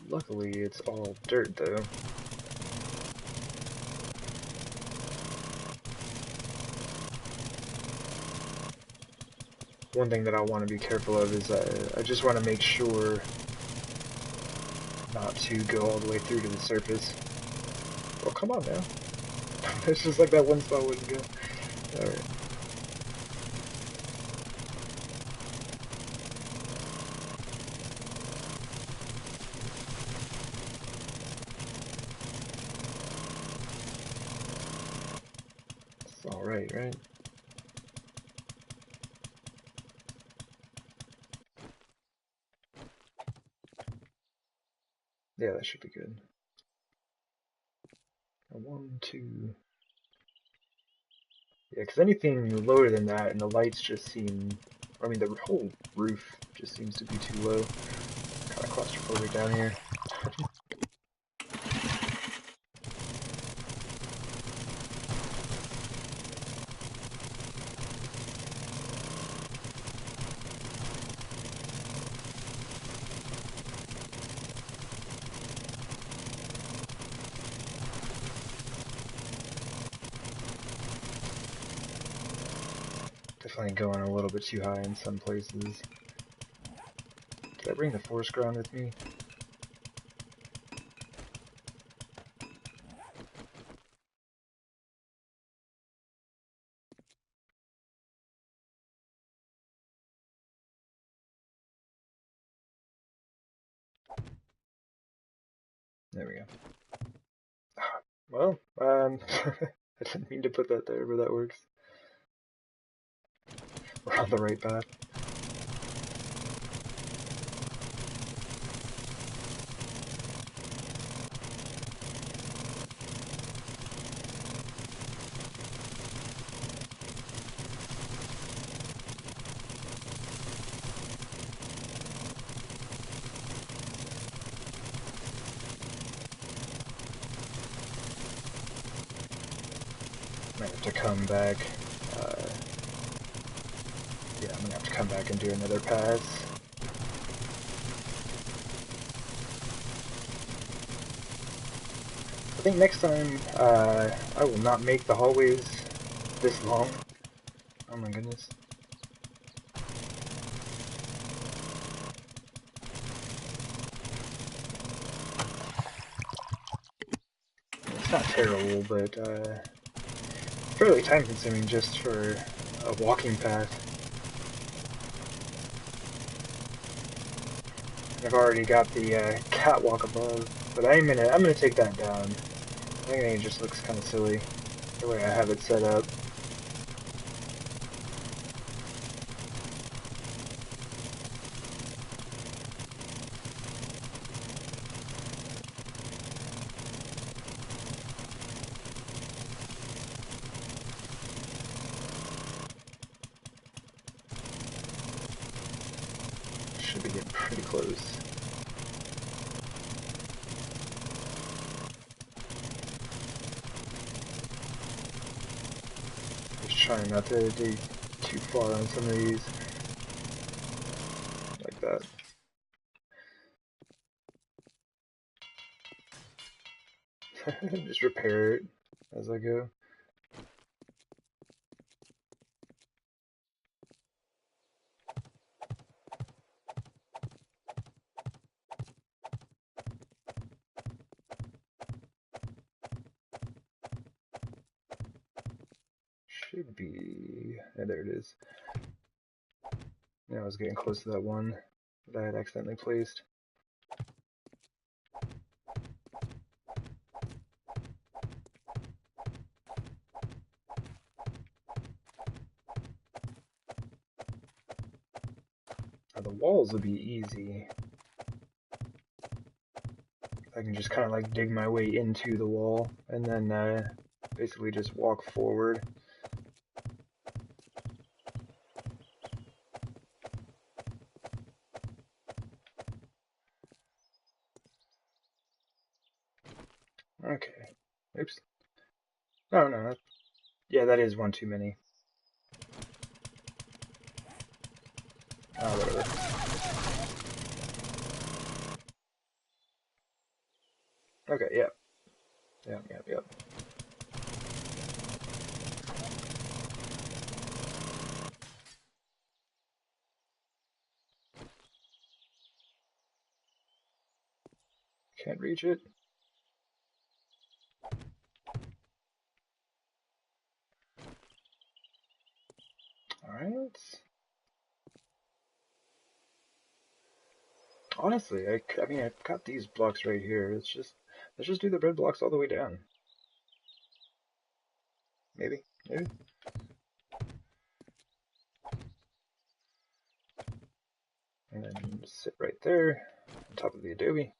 S1: Luckily, it's all dirt, though. One thing that I want to be careful of is I just want to make sure not to go all the way through to the surface. Oh, come on now. It's just like that one spot wouldn't go. Alright. It's alright, right? Yeah, that should be good. 1, 2... Yeah, because anything lower than that, and the lights just seem... I mean, the whole roof just seems to be too low. Kind of claustrophobic down here. Definitely going a little bit too high in some places. Did I bring the forest ground with me? There we go. Well, I didn't mean to put that there, but that works. We're on the right path. I have to come back. Yeah, I'm gonna have to come back and do another pass. I think next time I will not make the hallways this long. Oh my goodness. It's not terrible, but fairly time consuming just for a walking path. I've already got the catwalk above, but I'm gonna take that down. I think it just looks kind of silly the way I have it set up. Should be getting pretty close. trying not to dig too far on some of these. Like that. Just repair it as I go. Should be... yeah, there it is. Yeah, I was getting close to that one that I had accidentally placed. Now the walls will be easy. I can just kind of like dig my way into the wall and then basically just walk forward. Okay. Oops. No, no. Yeah, that is one too many. Oh, whatever. Okay, yeah. Yep. Can't reach it. Alright. Honestly, I mean, I've got these blocks right here. Let's just do the red blocks all the way down. Maybe. And then sit right there on top of the adobe.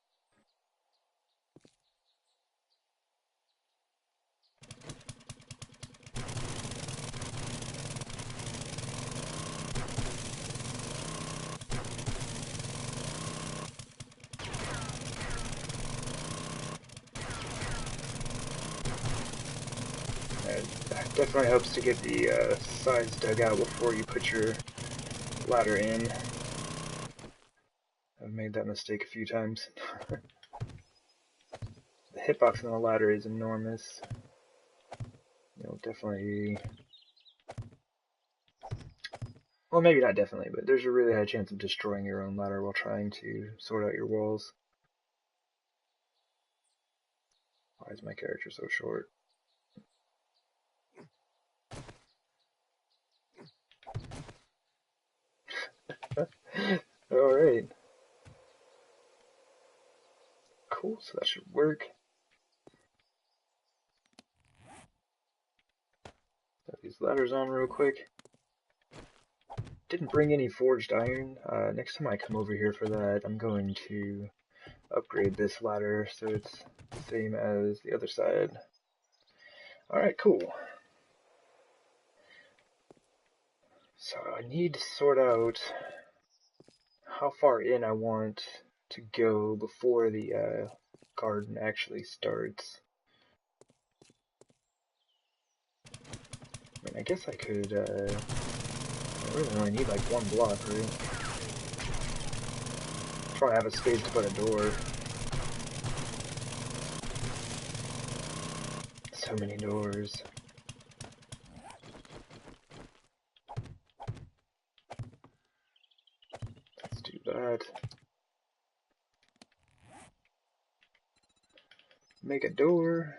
S1: It definitely helps to get the sides dug out before you put your ladder in. I've made that mistake a few times. The hitbox on the ladder is enormous. You'll definitely... well, maybe not definitely, but there's a really high chance of destroying your own ladder while trying to sort out your walls. Why is my character so short? Alright. Cool, so that should work. Put these ladders on real quick. Didn't bring any forged iron. Next time I come over here for that, I'm going to upgrade this ladder so it's the same as the other side. Alright, cool. So I need to sort out how far in I want to go before the garden actually starts. I mean, I guess I could, I really only need like one block, right? Try to have a space to put a door. So many doors. Let's do that. Make a door.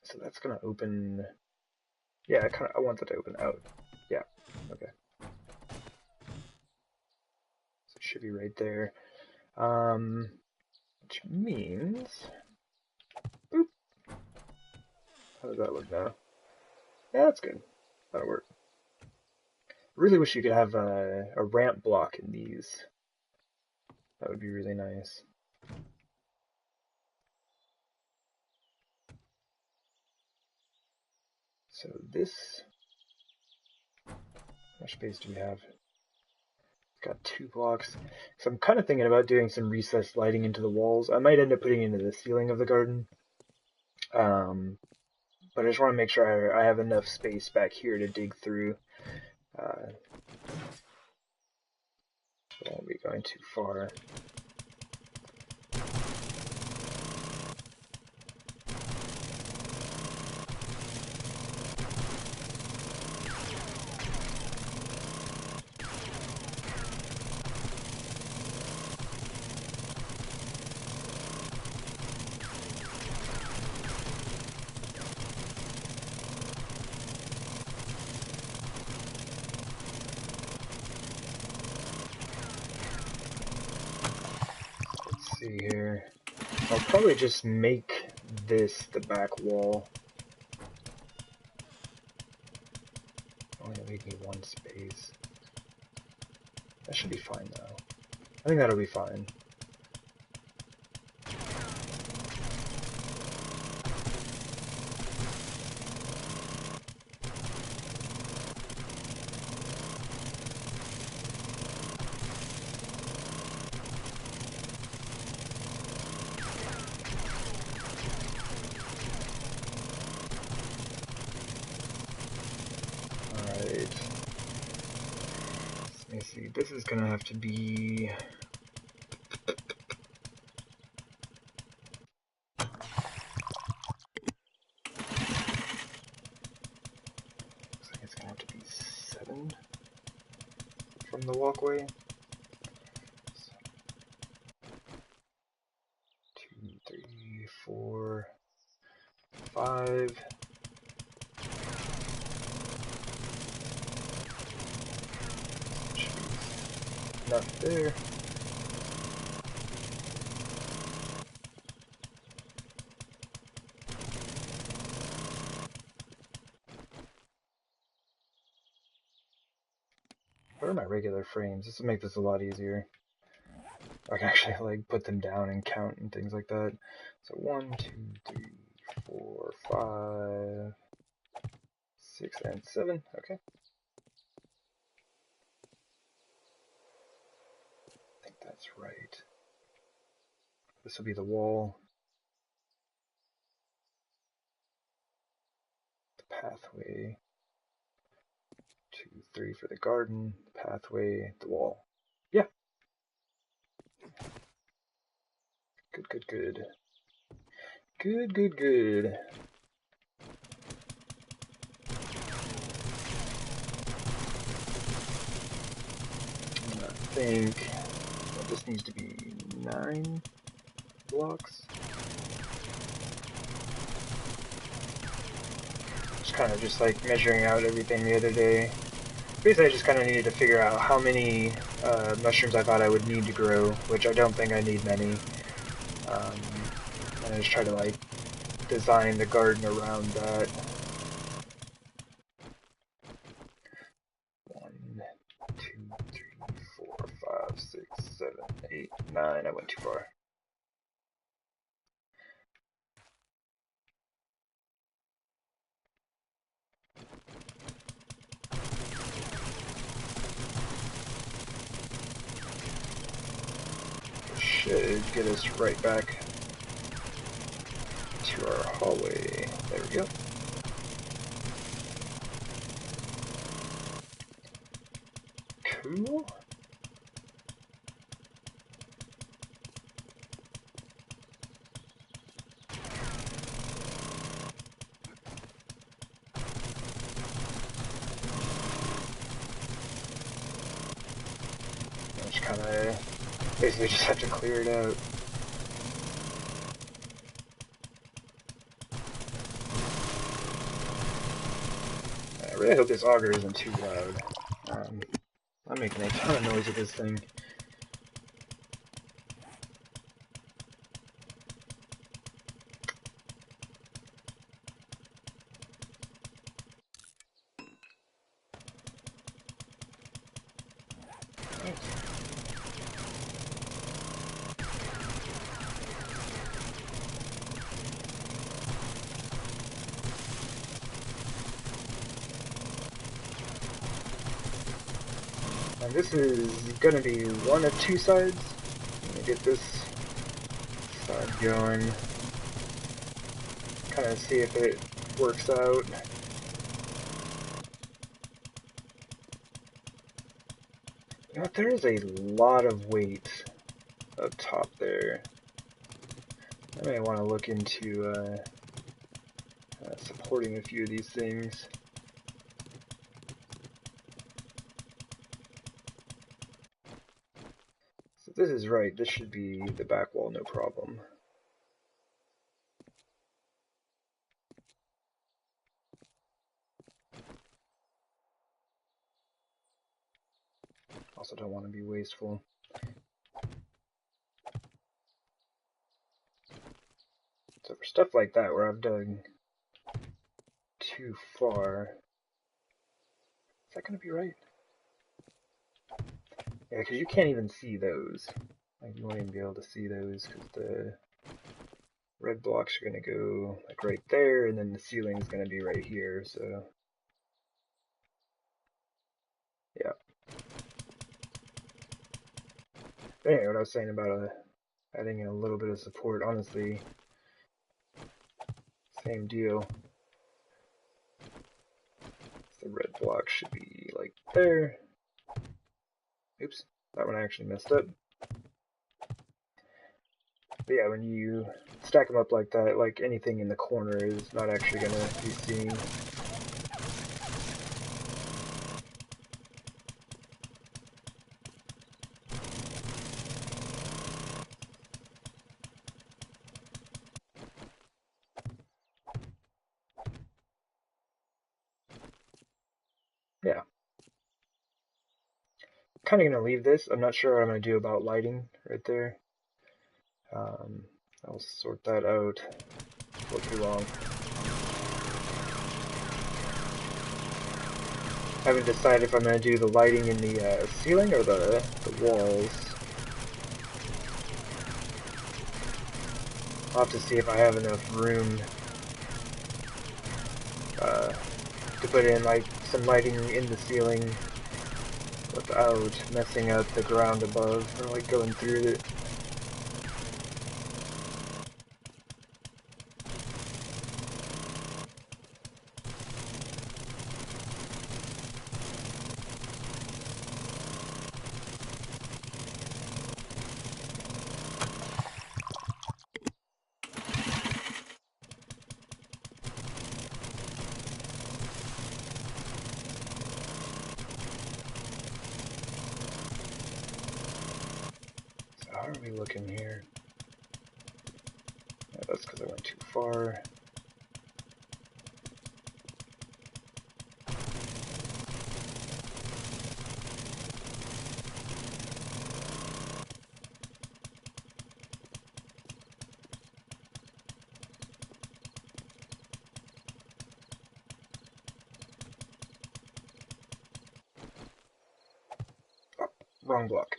S1: So that's gonna open. Yeah, I want that to open out. Yeah. Okay. So it should be right there. Which means. Boop. How does that look now? Yeah, that's good. That'll work. Really wish you could have a ramp block in these. That would be really nice. So this, how much space do we have? It's got 2 blocks. So I'm kind of thinking about doing some recessed lighting into the walls. I might end up putting it into the ceiling of the garden. But I just want to make sure I have enough space back here to dig through. I won't be going too far. See here. I'll probably just make this the back wall. Only leave me 1 space. That should be fine though. I think that'll be fine. Let me see, this is gonna have to be... Looks like it's gonna have to be 7 from the walkway. 2, 3, 4, 5. Enough there. What are my regular frames? This will make this a lot easier. I can actually like put them down and count and things like that. So 1, 2, 3, 4, 5, 6, and 7. Okay. I think that's right. This will be the wall. The pathway. 2, 3 for the garden. Pathway. The wall. Yeah. Good, good, good. Good, good, good. I think this needs to be 9 blocks. Just kind of just like measuring out everything the other day. Basically, I just kind of needed to figure out how many mushrooms I thought I would need to grow, which I don't think I need many. And I just try to like design the garden around that. 1, 2, 3, 4, 5, 6, 7, 8, 9. I went too far. Should get us right back to our hallway. There we go. Cool. I just kind of basically just have to clear it out. I really hope this auger isn't too loud. I'm making a ton of noise with this thing. This is gonna be one of two sides. Let me get this side going. Kind of see if it works out. You know what, there is a lot of weight up top there. I may want to look into supporting a few of these things. So if this is right, this should be the back wall, no problem. Also don't want to be wasteful. So for stuff like that where I've dug too far, is that going to be right? Yeah, because you can't even see those. Like, you won't even be able to see those because the red blocks are going to go like right there, and then the ceiling is going to be right here, so yeah. But anyway, what I was saying about adding in a little bit of support, honestly, same deal. The red block should be like there. Oops, that one I actually messed up. But yeah, when you stack them up like that, like anything in the corner is not actually going to be seen. Yeah. Kind of going to leave this. I'm not sure what I'm going to do about lighting right there. I'll sort that out before too long. I haven't decided if I'm going to do the lighting in the ceiling or the walls. I'll have to see if I have enough room to put in like some lighting in the ceiling without messing up the ground above or like going through it. How are we looking here? Yeah, that's because I went too far. Oh, wrong block.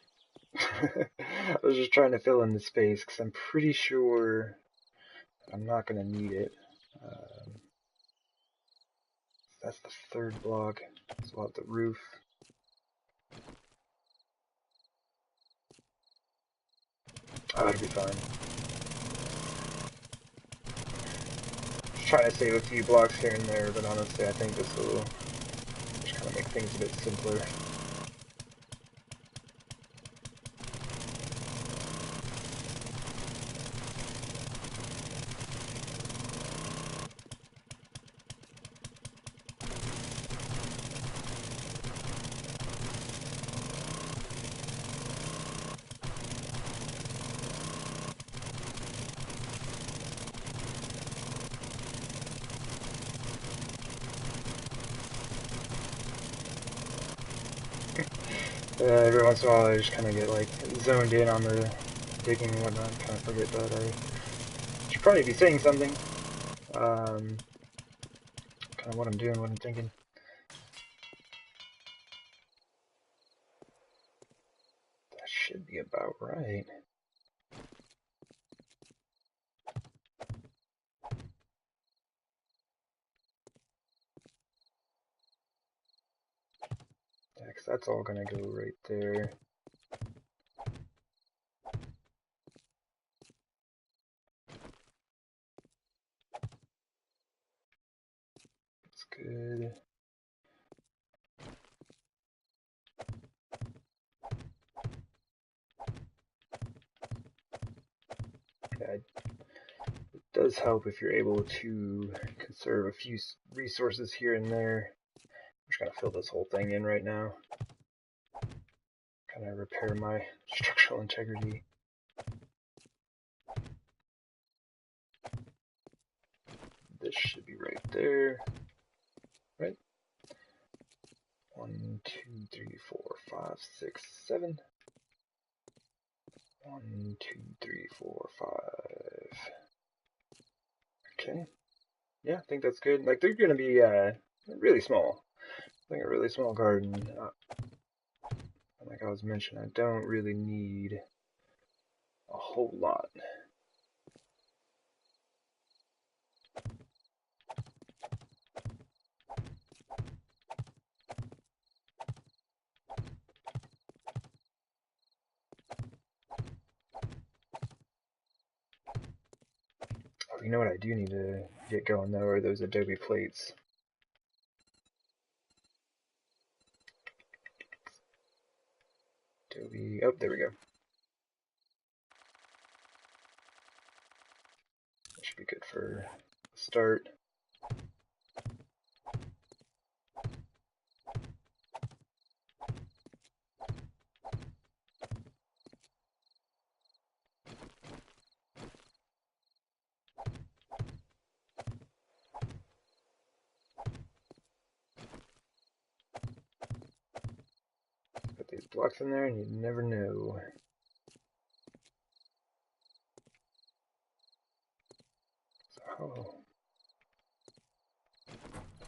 S1: I was just trying to fill in the space because I'm pretty sure I'm not going to need it. That's the third block. So we'll have the roof. Oh, it'll be fine. Just trying to save a few blocks here and there, but honestly I think this will just kind of make things a bit simpler. Every once in a while I just kind of get like zoned in on the digging and whatnot, kind of forget that I should probably be saying something. Kind of what I'm doing, what I'm thinking. That should be about right. Yeah, because that's all gonna go right there. That's good. Yeah, it does help if you're able to conserve a few resources here and there. I'm just gonna fill this whole thing in right now. Kind of repair my structural integrity. This should be right there, right? 1, 2, 3, 4, 5, 6, 7. 1, 2, 3, 4, 5. Okay. Yeah, I think that's good. Like, they're gonna be really small. Like a really small garden. Like I was mentioning, I don't really need a whole lot. Oh, you know what I do need to get going though are those adobe plates. Adobe, oh, there we go. That should be good for start. Put these blocks in there and you never know. So,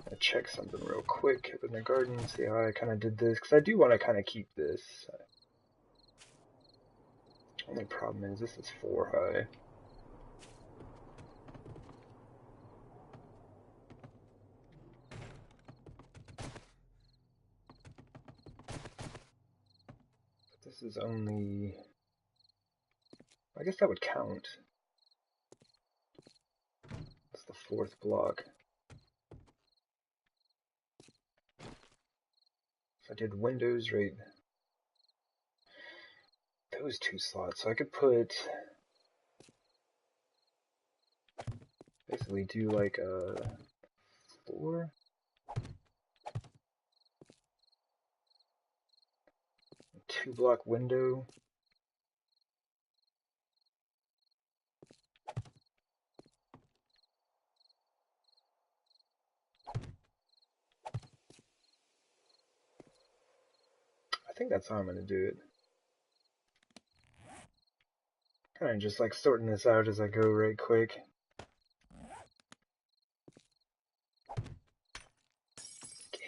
S1: I'll check something real quick up in the garden, see how I kind of did this, because I do want to kind of keep this. Only problem is this is 4 high. But this is only, I guess that would count. It's the 4th block. If I did windows right, those 2 slots, so I could put, basically do like a 4. 2-block window. I think that's how I'm going to do it. Kind of just like sorting this out as I go right quick.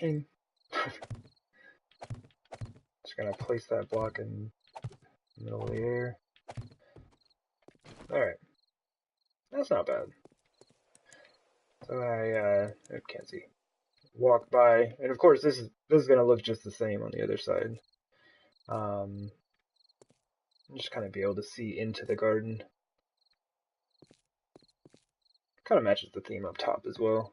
S1: Game. Just gonna place that block in the middle of the air. Alright. That's not bad. So I can't see. Walk by, and of course this is gonna look just the same on the other side. Just kind of be able to see into the garden. Kind of matches the theme up top as well.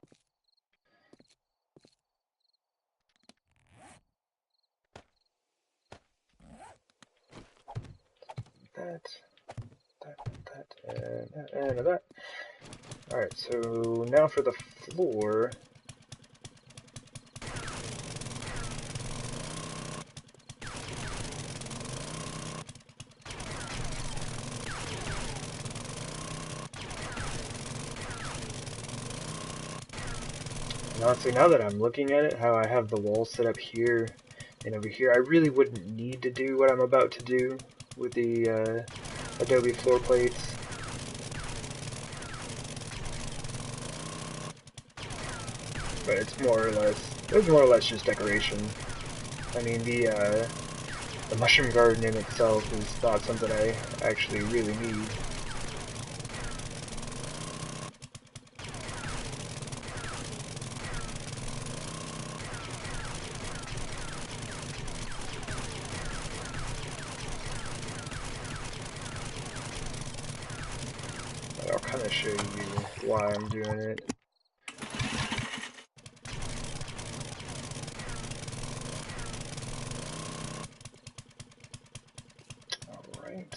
S1: That, and that. Alright, so now for the floor. Honestly, now that I'm looking at it, how I have the wall set up here and over here, I really wouldn't need to do what I'm about to do with the Adobe floor plates. But it's more or less just decoration. I mean, the mushroom garden in itself is not something I actually really need. show you why I'm doing it. Alright.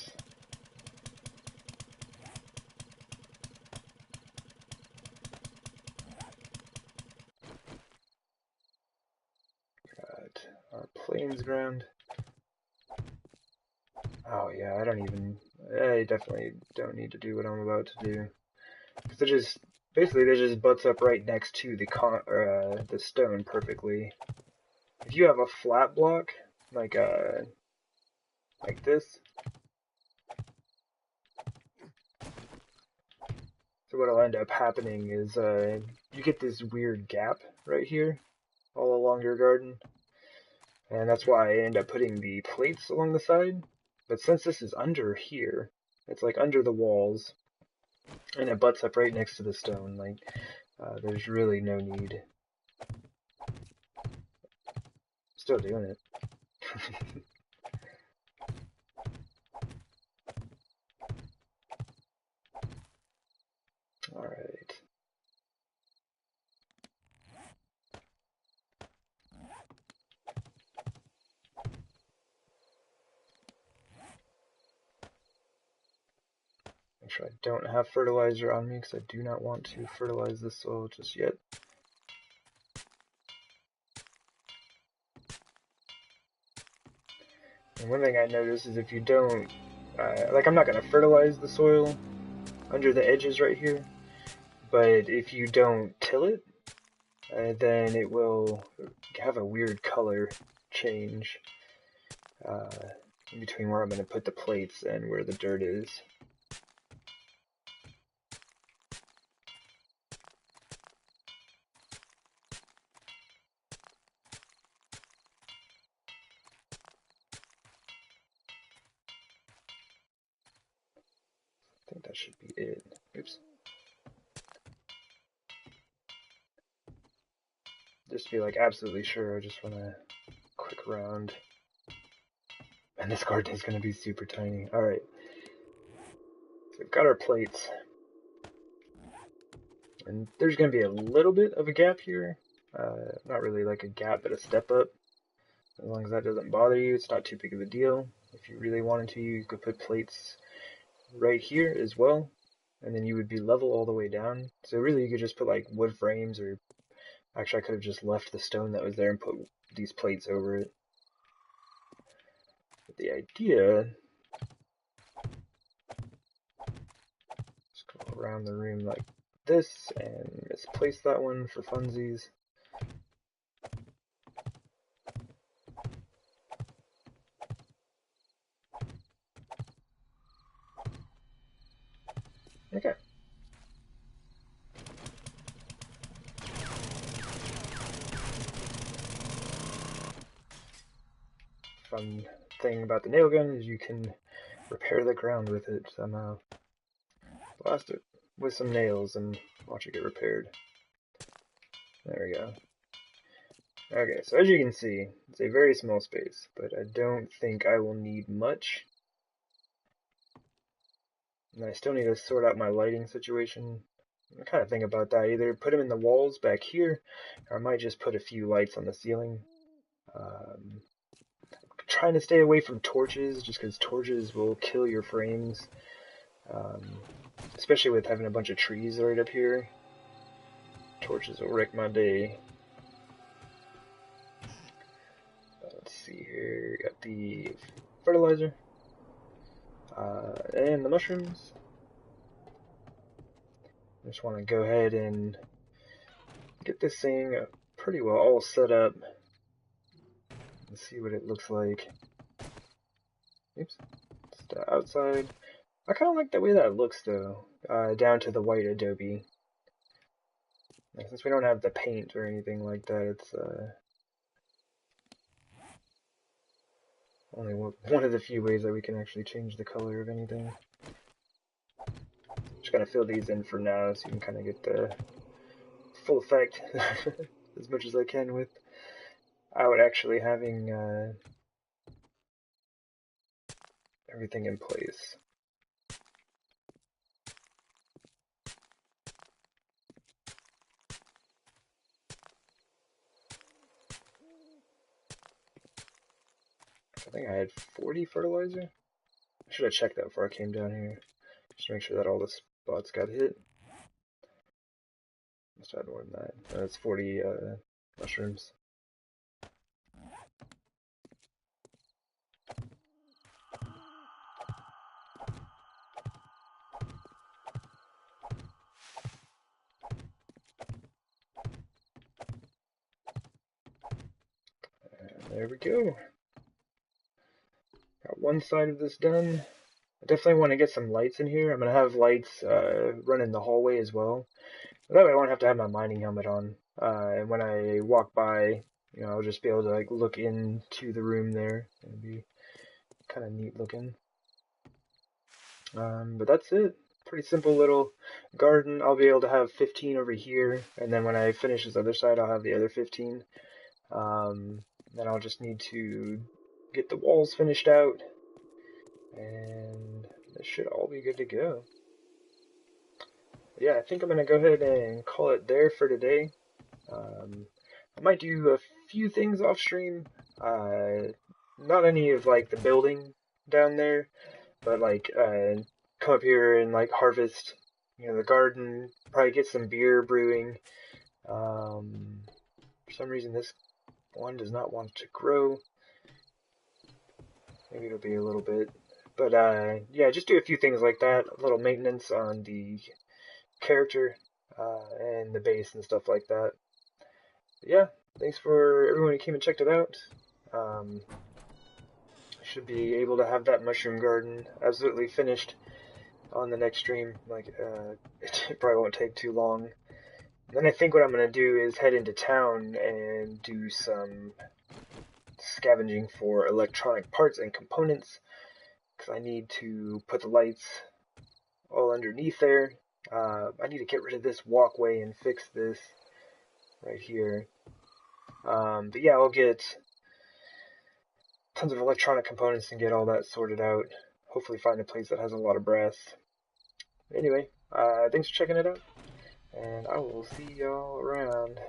S1: Got our plains ground. Oh yeah, I definitely don't need to do what I'm about to do. Because basically they just butts up right next to the stone perfectly. If you have a flat block, like this, so what'll end up happening is you get this weird gap right here, all along your garden. And that's why I end up putting the plates along the side. But since this is under here, it's like under the walls, and it butts up right next to the stone, like, there's really no need. Still doing it. Alright. Make sure I don't have fertilizer on me, because I do not want to fertilize this soil just yet. And one thing I noticed is if you don't, like I'm not going to fertilize the soil under the edges right here, but if you don't till it, then it will have a weird color change in between where I'm going to put the plates and where the dirt is. I think that should be it. Oops. Just to be like absolutely sure, I just want to click around. And this garden is going to be super tiny. Alright. So we've got our plates. And there's going to be a little bit of a gap here. Not really like a gap, but a step up. As long as that doesn't bother you, it's not too big of a deal. If you really wanted to, you could put plates right here as well. And then you would be level all the way down. So really you could just put like wood frames, or actually I could have just left the stone that was there and put these plates over it. But the idea, just go around the room like this and misplace that one for funsies. Okay. Fun thing about the nail gun is you can repair the ground with it somehow. Blast it with some nails and watch it get repaired. There we go. Okay, so as you can see, it's a very small space, but I don't think I will need much. And I still need to sort out my lighting situation. I'm kind of thinking about that. Either put them in the walls back here, or I might just put a few lights on the ceiling. Trying to stay away from torches, just because torches will kill your frames. Especially with having a bunch of trees right up here. Torches will wreck my day. Let's see here, got the fertilizer. And the mushrooms. I just want to go ahead and get this thing pretty well all set up and see what it looks like. Oops, just outside. I kind of like the way that looks though, down to the white adobe. Like, since we don't have the paint or anything like that, it's only one of the few ways that we can actually change the color of anything. Just gonna fill these in for now so you can kind of get the full effect as much as I can without actually having everything in place. think I had 40 fertilizer. I should have checked that before I came down here. Just to make sure that all the spots got hit. Must have had more than that. That's 40 mushrooms. And there we go. Got one side of this done. I definitely want to get some lights in here. I'm going to have lights run in the hallway as well. That way I won't have to have my mining helmet on. And when I walk by, you know, I'll just be able to like look into the room there. It'll be kind of neat looking. But that's it. Pretty simple little garden. I'll be able to have 15 over here, and then when I finish this other side, I'll have the other 15. Then I'll just need to get the walls finished out, and this should all be good to go. Yeah, I think I'm going to go ahead and call it there for today. I might do a few things off stream. Not any of like the building down there, but like come up here and like harvest, you know, the garden. Probably get some beer brewing. For some reason, this one does not want to grow. Maybe it'll be a little bit, but yeah, just do a few things like that. A little maintenance on the character and the base and stuff like that. But yeah, thanks for everyone who came and checked it out. Should be able to have that mushroom garden absolutely finished on the next stream. Like, it probably won't take too long. And then I think what I'm going to do is head into town and do some scavenging for electronic parts and components, because I need to put the lights all underneath there. I need to get rid of this walkway and fix this right here. But yeah, I'll get tons of electronic components and get all that sorted out. Hopefully find a place that has a lot of brass. Anyway, thanks for checking it out, and I will see y'all around.